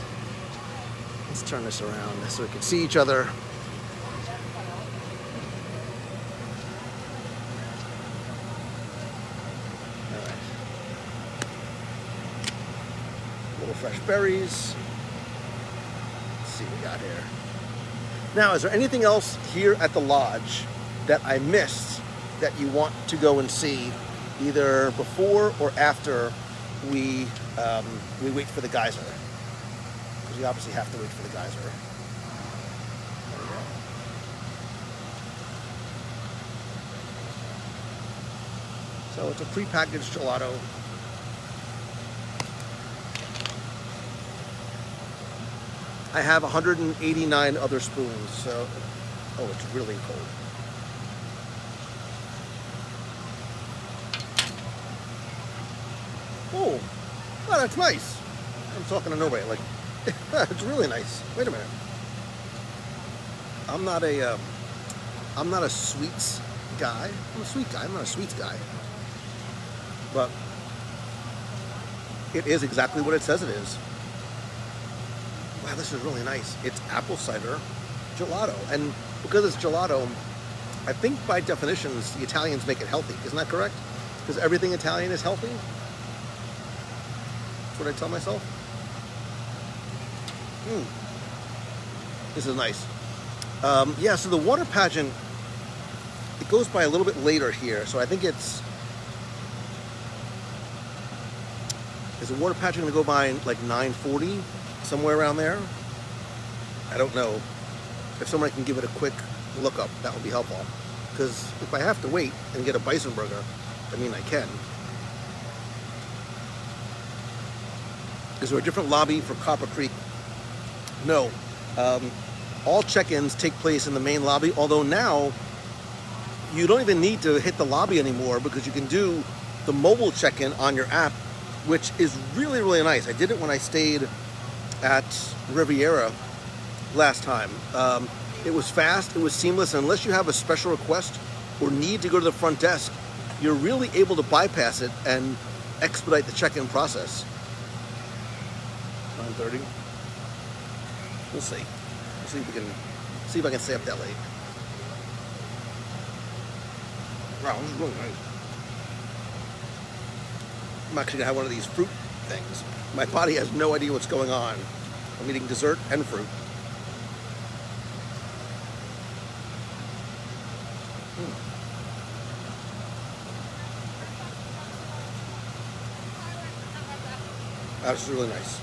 Let's turn this around so we can see each other. Fresh berries. Let's see what we got here. Now, is there anything else here at the lodge that I missed that you want to go and see, either before or after we wait for the geyser? Because we obviously have to wait for the geyser. There we go. So it's a prepackaged gelato. I have 189 other spoons, so... Oh, it's really cold. Oh, that's nice. I'm talking to nobody. Like, it's really nice. Wait a minute. I'm not a sweets guy. I'm a sweet guy. I'm not a sweets guy. But it is exactly what it says it is. Wow, this is really nice. It's apple cider gelato. And because it's gelato, I think by definitions, the Italians make it healthy. Isn't that correct? Because everything Italian is healthy? That's what I tell myself. This is nice. Yeah, so the water pageant, it goes by a little bit later here. So I think is the water pageant going to go by like 9:40? Somewhere around there. I don't know. If somebody can give it a quick look up, that would be helpful. Because if I have to wait and get a bison burger, I mean I can. Is there a different lobby for Copper Creek? No. All check-ins take place in the main lobby, although now you don't even need to hit the lobby anymore because you can do the mobile check-in on your app, which is really, really nice. I did it when I stayed at Riviera last time. It was fast, it was seamless, and unless you have a special request or need to go to the front desk, you're really able to bypass it and expedite the check-in process. 9:30. We'll see. We'll see if I can stay up that late. Wow, this is really nice. I'm actually gonna have one of these fruit things. My body has no idea what's going on. I'm eating dessert and fruit. That's really nice.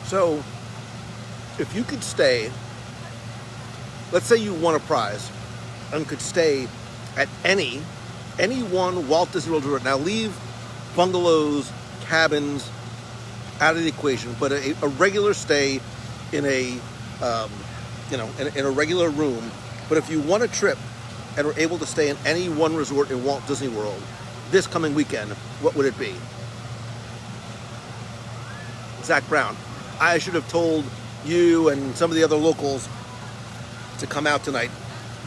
So, if you could stay, let's say you won a prize and could stay at any one Walt Disney World resort. Now leave bungalows, cabins out of the equation, but a regular stay in a in a regular room. But if you won a trip and were able to stay in any one resort in Walt Disney World this coming weekend, what would it be? Zach Brown. I should have told you and some of the other locals to come out tonight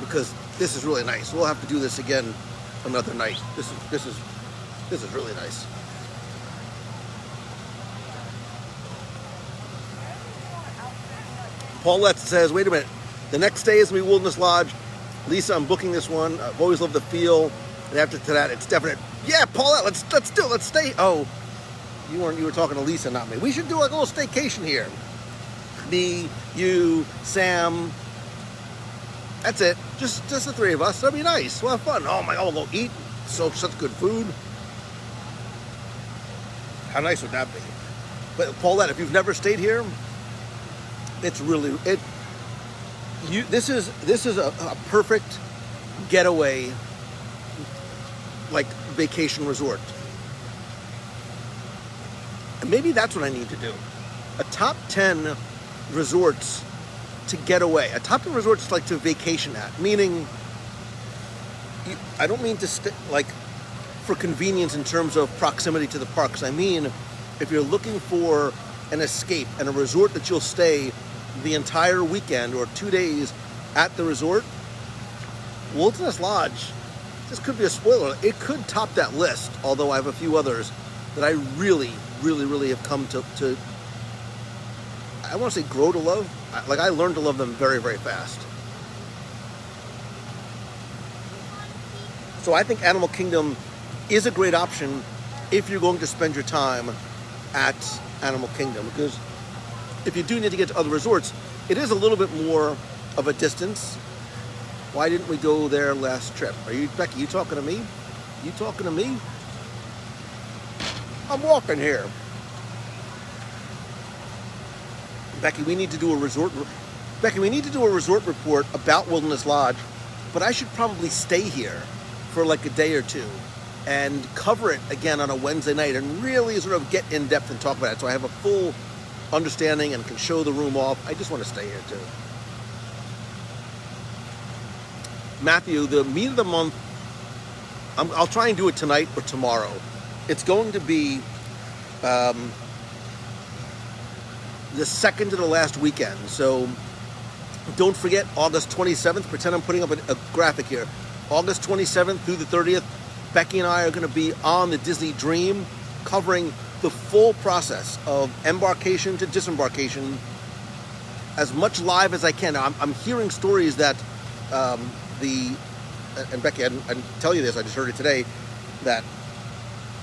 because this is really nice. We'll have to do this again another night. This is really nice. Paulette says, wait a minute, the next day is going to be Wilderness Lodge. Lisa, I'm booking this one. I've always loved the feel. And after that, it's definite. Yeah, Paulette, let's do it. Let's stay. Oh, you were talking to Lisa, not me. We should do like a little staycation here. Me, you, Sam. That's it. Just the three of us. That'll be nice. We'll have fun. Oh my God, we'll go eat. Such good food. How nice would that be? But Paulette, if you've never stayed here, it's really this is a perfect getaway, like vacation resort. And maybe that's what I need to do. A top 10 resorts to get away. A top 10 resorts like to vacation at. Meaning, I don't mean to like for convenience in terms of proximity to the parks. I mean, if you're looking for an escape and a resort that you'll stay the entire weekend or 2 days at the resort, Wilderness Lodge, this could be a spoiler, it could top that list, although I have a few others that I really have come to I want to say grow to love. Like, I learned to love them very, very fast. So I think Animal Kingdom is a great option if you're going to spend your time at Animal Kingdom, because if you do need to get to other resorts, it is a little bit more of a distance. Why didn't we go there last trip? Becky, you talking to me? You talking to me? I'm walking here. Becky, we need to do a resort report about Wilderness Lodge, but I should probably stay here for like a day or two and cover it again on a Wednesday night and really sort of get in depth and talk about it so I have a full understanding and can show the room off. I just want to stay here too. Matthew, the meat of the month, I'll try and do it tonight or tomorrow. It's going to be the second to the last weekend. So don't forget August 27th. Pretend I'm putting up a graphic here. August 27th through the 30th, Becky and I are going to be on the Disney Dream, covering the full process of embarkation to disembarkation, as much live as I can. Now, I'm hearing stories that and Becky, I didn't tell you this, I just heard it today, that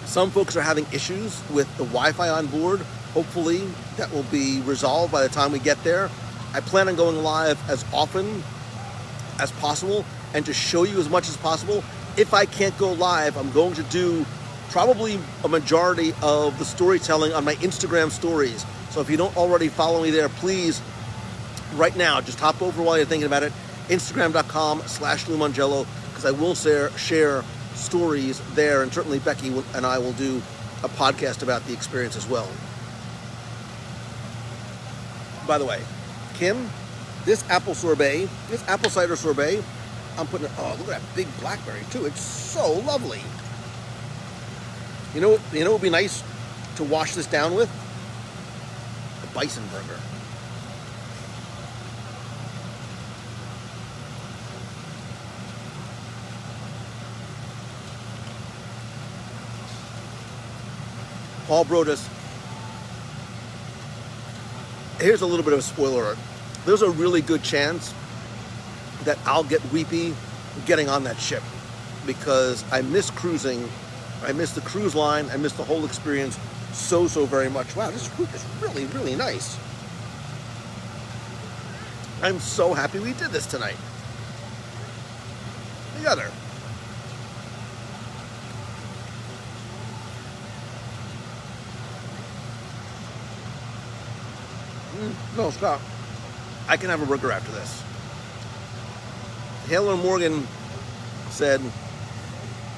some folks are having issues with the Wi-Fi on board. Hopefully that will be resolved by the time we get there. I plan on going live as often as possible and to show you as much as possible. If I can't go live, I'm going to do probably a majority of the storytelling on my Instagram stories. So if you don't already follow me there, please, right now, just hop over while you're thinking about it, Instagram.com/LouMongello, because I will share stories there, and certainly Becky and I will do a podcast about the experience as well. By the way, Kim, this apple sorbet, this apple cider sorbet, I'm putting it, oh, look at that big blackberry too. It's so lovely. You know what would be nice to wash this down with? A bison burger. Paul Brodus. Here's a little bit of a spoiler alert. There's a really good chance that I'll get weepy getting on that ship because I miss cruising. I miss the cruise line. I miss the whole experience so very much. Wow, this group is really, really nice. I'm so happy we did this tonight. Together. No, stop. I can have a burger after this.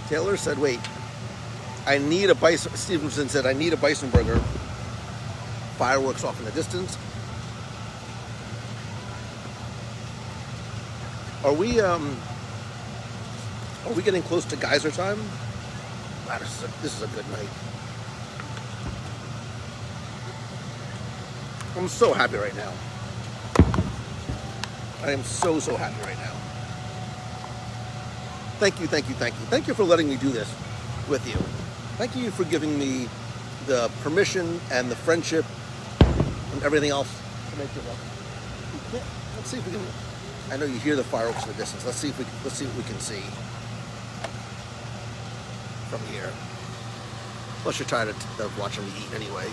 Taylor said, wait, I need a bison. Stevenson said, I need a bison burger. Fireworks off in the distance. Are we getting close to Geyser time? Wow, this is a good night. I'm so happy right now. I am so happy right now. Thank you. Thank you for letting me do this with you. Thank you for giving me the permission and the friendship and everything else to make this up. Let's see if we can. I know you hear the fireworks in the distance. Let's see if we can see from here. Plus, you're tired of watching me eat anyway.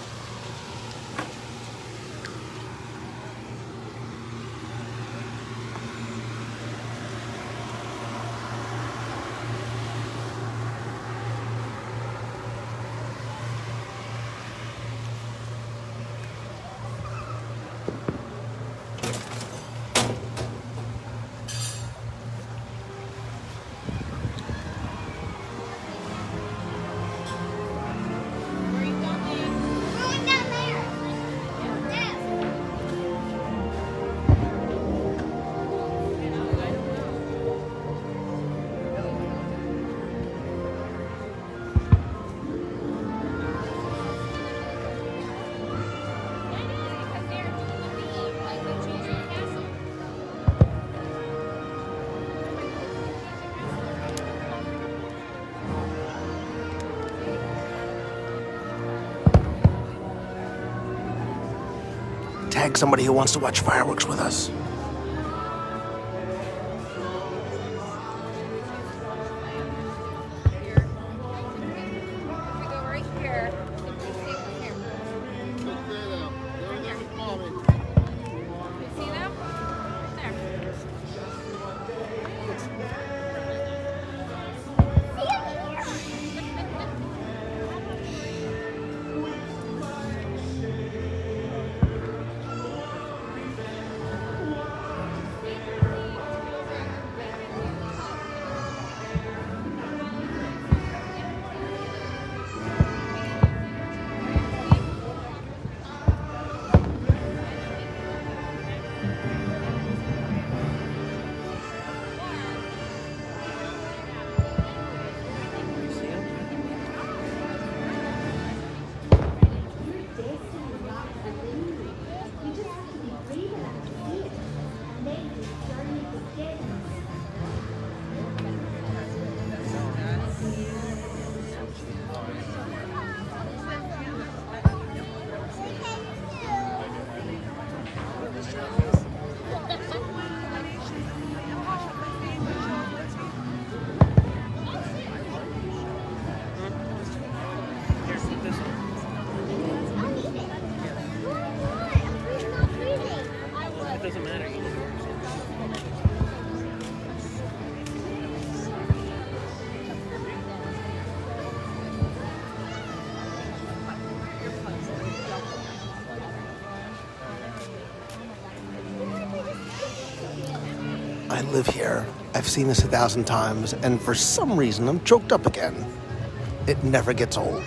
Going down there. Yes. Tag somebody who wants to watch fireworks with us. We go right here. See them? There. It doesn't matter. You just I live here. I've seen this 1,000 times, and for some reason, I'm choked up again. It never gets old.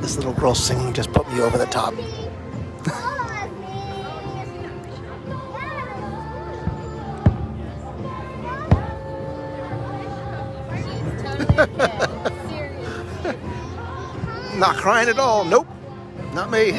This little girl singing just put me over the top. Not crying at all. Nope. Not me.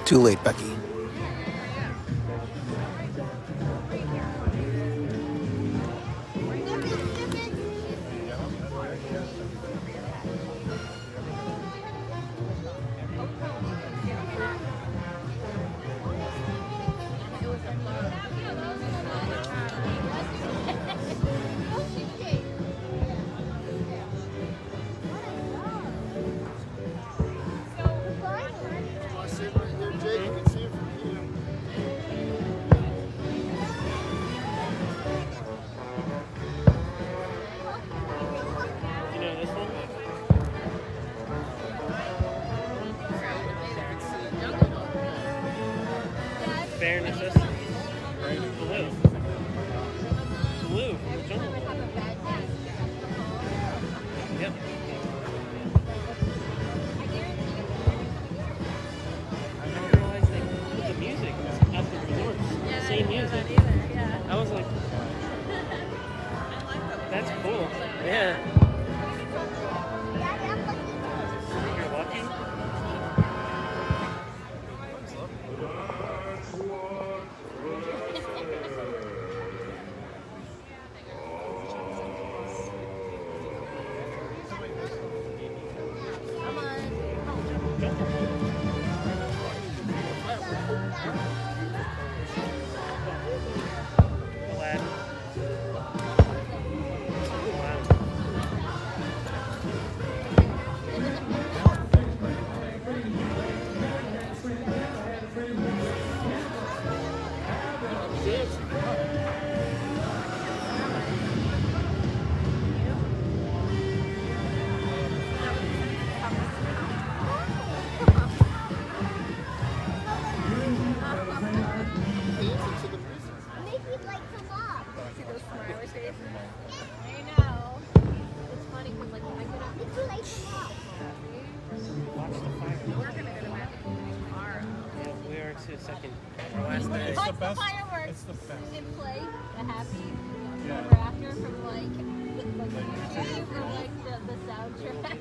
Too late, Becky. You know this one? Bare necessities. Blue. Blue from the jungle. Yep. I didn't realize they put the music at the resorts. The same music. I was like, that's cool. Yeah. You're lucky. Aladdin. Watch the fireworks. Yeah, we are to second. Our last day. Watch the fireworks. It's the best. And play the happy Yeah. ever after from like YouTube or like the soundtrack.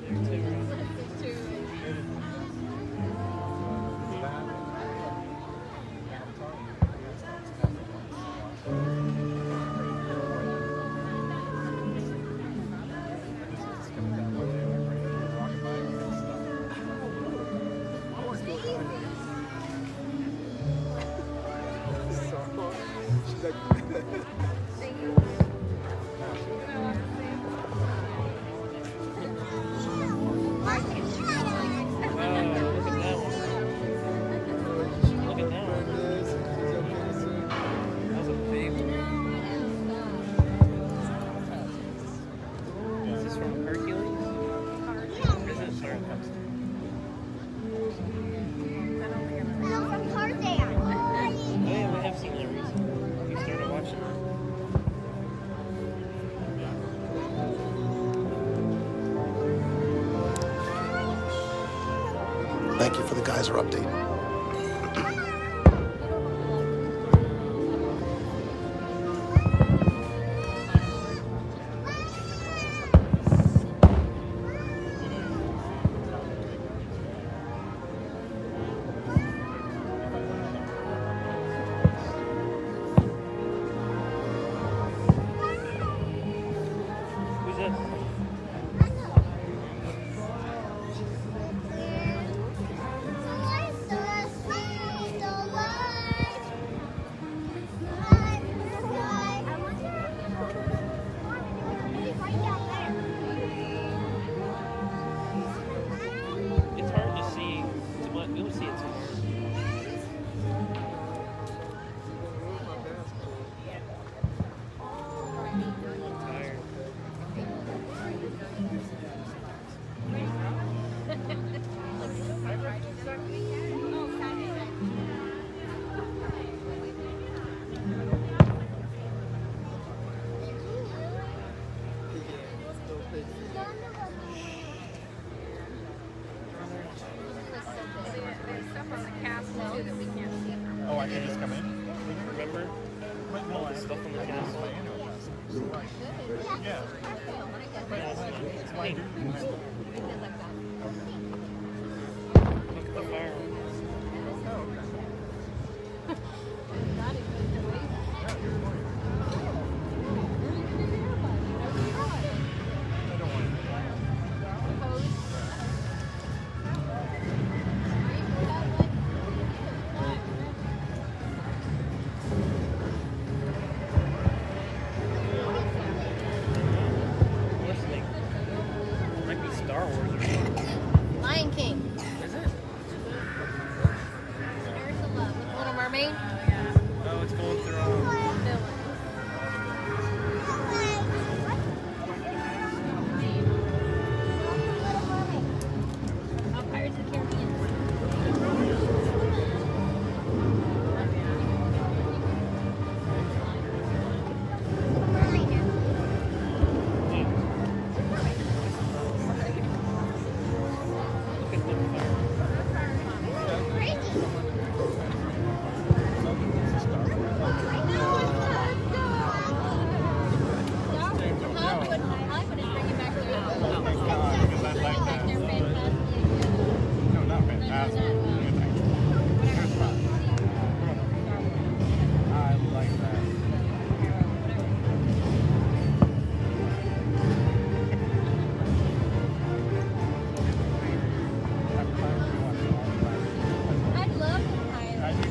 Listen to it. Thank you for the Geyser update. you just come in? Remember? All the stuff on the castle. Yeah. It's fine. Look at the fireworks. Might be Star Wars or something. Lion King. Is it? Ursula. Little Mermaid. Oh, it's going through all. Oh, Pirates of the Caribbean. Look at them fireworks. Hollywood is bringing back their Because I like that. their fantastic. No, not fantastic. I like that. I love the I Pirates. do.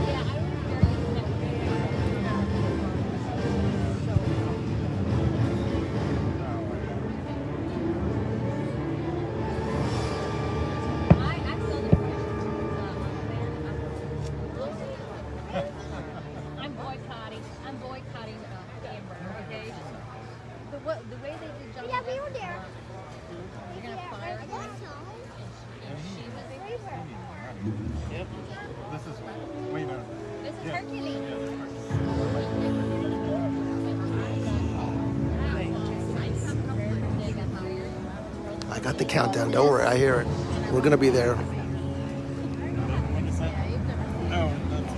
Yeah, I was very I'm still the I'm boycotting. I'm boycotting Amber. Okay. The way they did John. Yeah, we were there. They're gonna fire her. And she was Yep. This is way better. This is Yeah. Hercules. They got hired. I got the countdown. Don't worry, I hear it. We're gonna be there. No, that's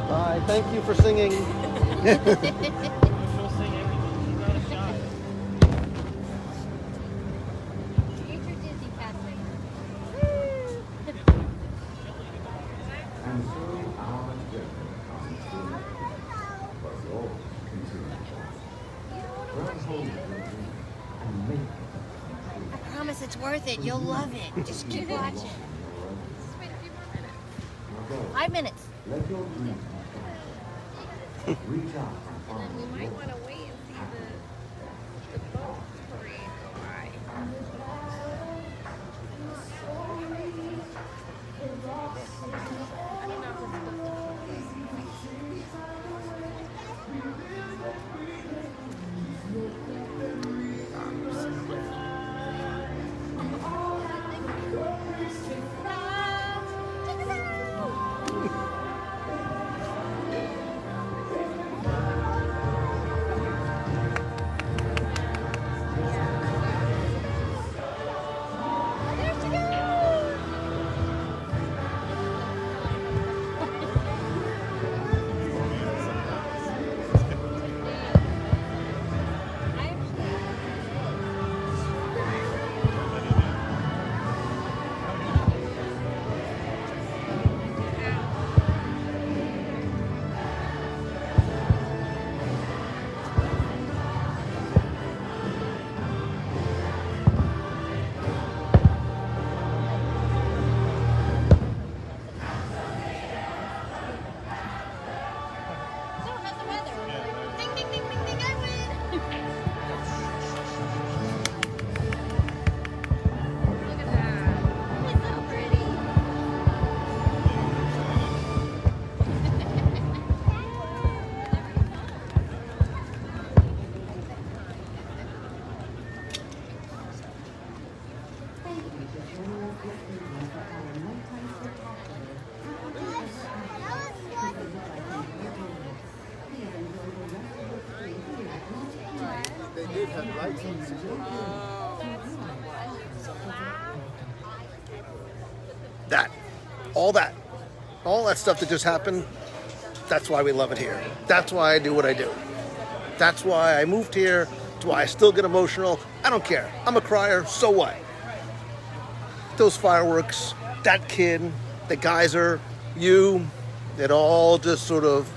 Bye. Thank you for singing. She'll sing everything. She's not a shot. Future Disney Patrick. And so our journey comes to an end. But all continues. Grab hold of your dream and make it. I promise it's worth it. You'll love it. Just keep watching. Just wait a few more minutes. 5 minutes. Let your dreams be free. Reach out and follow. We might want to wait and see the boat parade go by. I don't know if it's supposed to. That, all that, all that stuff that just happened, that's why we love it here. That's why I do what I do. That's why I moved here. That's why I still get emotional. I don't care. I'm a crier, so what? Those fireworks, that kid, the geyser, you, it all just sort of,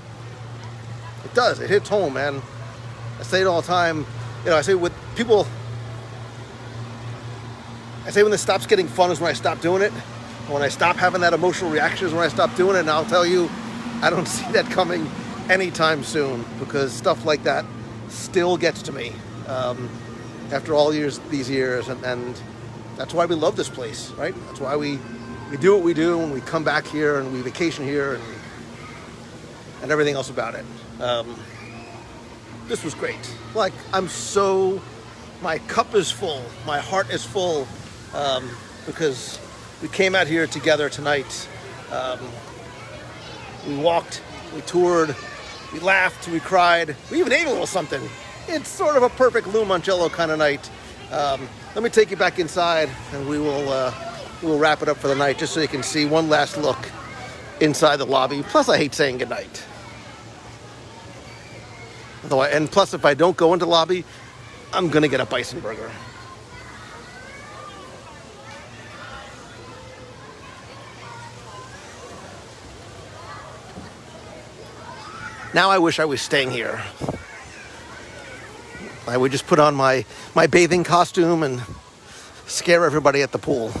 it does, it hits home, man. I say it all the time, you know, I say with people, I say when this stops getting fun is when I stop doing it. When I stop having that emotional reaction is when I stop doing it, and I'll tell you, I don't see that coming anytime soon, because stuff like that still gets to me after all these years, and that's why we love this place, right? That's why we do what we do, and we come back here, and we vacation here, and everything else about it. This was great. Like, my cup is full, my heart is full, because we came out here together tonight. We walked, we toured, we laughed, we cried, we even ate a little something. It's sort of a perfect Lou Mangello kind of night. Let me take you back inside, and we will wrap it up for the night, just so you can see one last look inside the lobby. Plus, I hate saying goodnight. And plus, if I don't go into the lobby, I'm gonna get a bison burger. Now I wish I was staying here. I would just put on my bathing costume and scare everybody at the pool.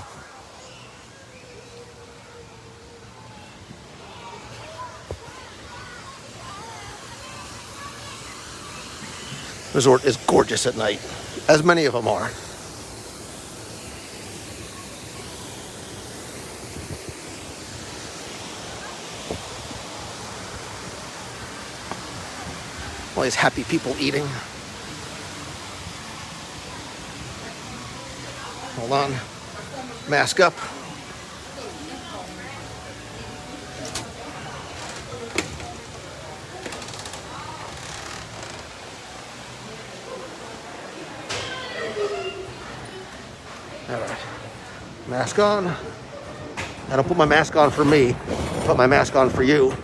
Resort is gorgeous at night, as many of them are. All these happy people eating. Hold on. Mask up. All right. Mask on. I don't put my mask on for me. I put my mask on for you.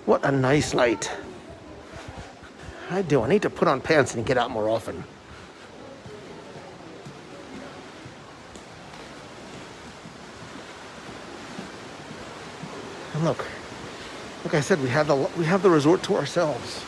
What a nice night. I do. I need to put on pants and get out more often. And look, like I said, we have the resort to ourselves.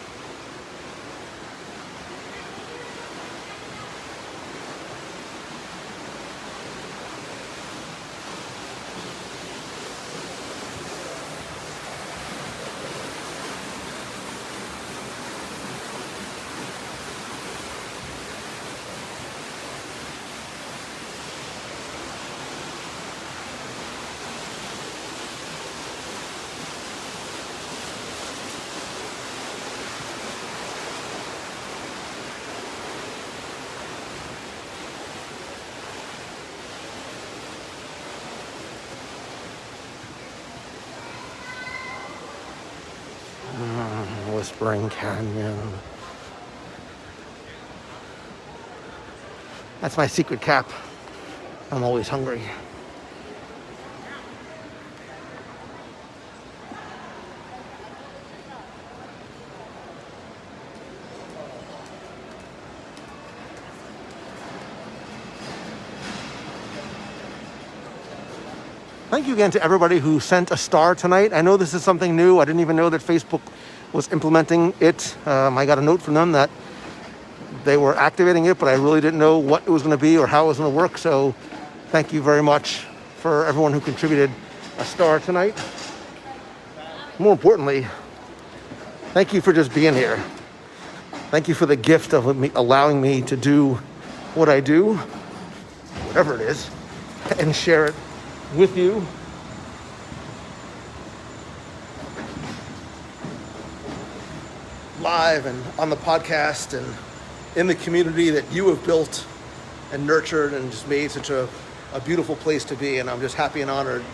Whispering Canyon. That's my secret cap. I'm always hungry. Thank you again to everybody who sent a star tonight. I know this is something new. I didn't even know that Facebook was implementing it. I got a note from them that they were activating it, but I really didn't know what it was going to be or how it was going to work. So thank you very much for everyone who contributed a star tonight. More importantly, thank you for just being here. Thank you for the gift of allowing me to do what I do, whatever it is, and share it with you. live and on the podcast and in the community that you have built and nurtured and just made such a beautiful place to be. And I'm just happy and honored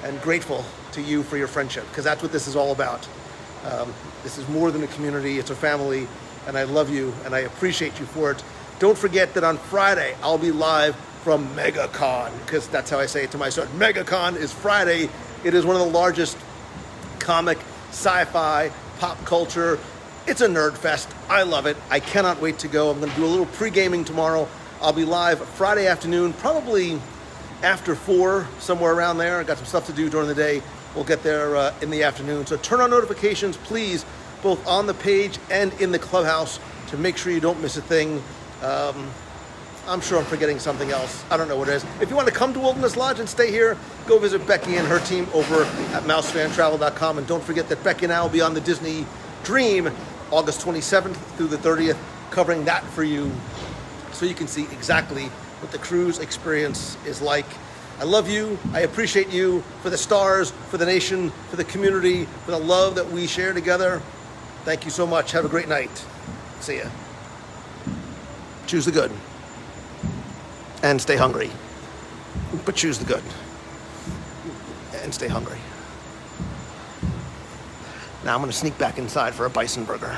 and grateful to you for your friendship, because that's what this is all about. This is more than a community, it's a family, and I love you and I appreciate you for it. Don't forget that on Friday, I'll be live from MegaCon, because that's how I say it to my son. MegaCon is Friday. It is one of the largest comic, sci-fi, pop culture. It's a nerd fest. I love it. I cannot wait to go. I'm going to do a little pre-gaming tomorrow. I'll be live Friday afternoon, probably after 4, somewhere around there. I got some stuff to do during the day. We'll get there in the afternoon. So turn on notifications, please, both on the page and in the clubhouse, to make sure you don't miss a thing. I'm sure I'm forgetting something else. I don't know what it is. If you want to come to Wilderness Lodge and stay here, go visit Becky and her team over at mousefantravel.com. And don't forget that Becky and I will be on the Disney Dream August 27th through the 30th, covering that for you so you can see exactly what the cruise experience is like. I love you. I appreciate you for the stars, for the nation, for the community, for the love that we share together. Thank you so much. Have a great night. See ya. Choose the good. And stay hungry. But choose the good. And stay hungry. Now I'm going to sneak back inside for a bison burger.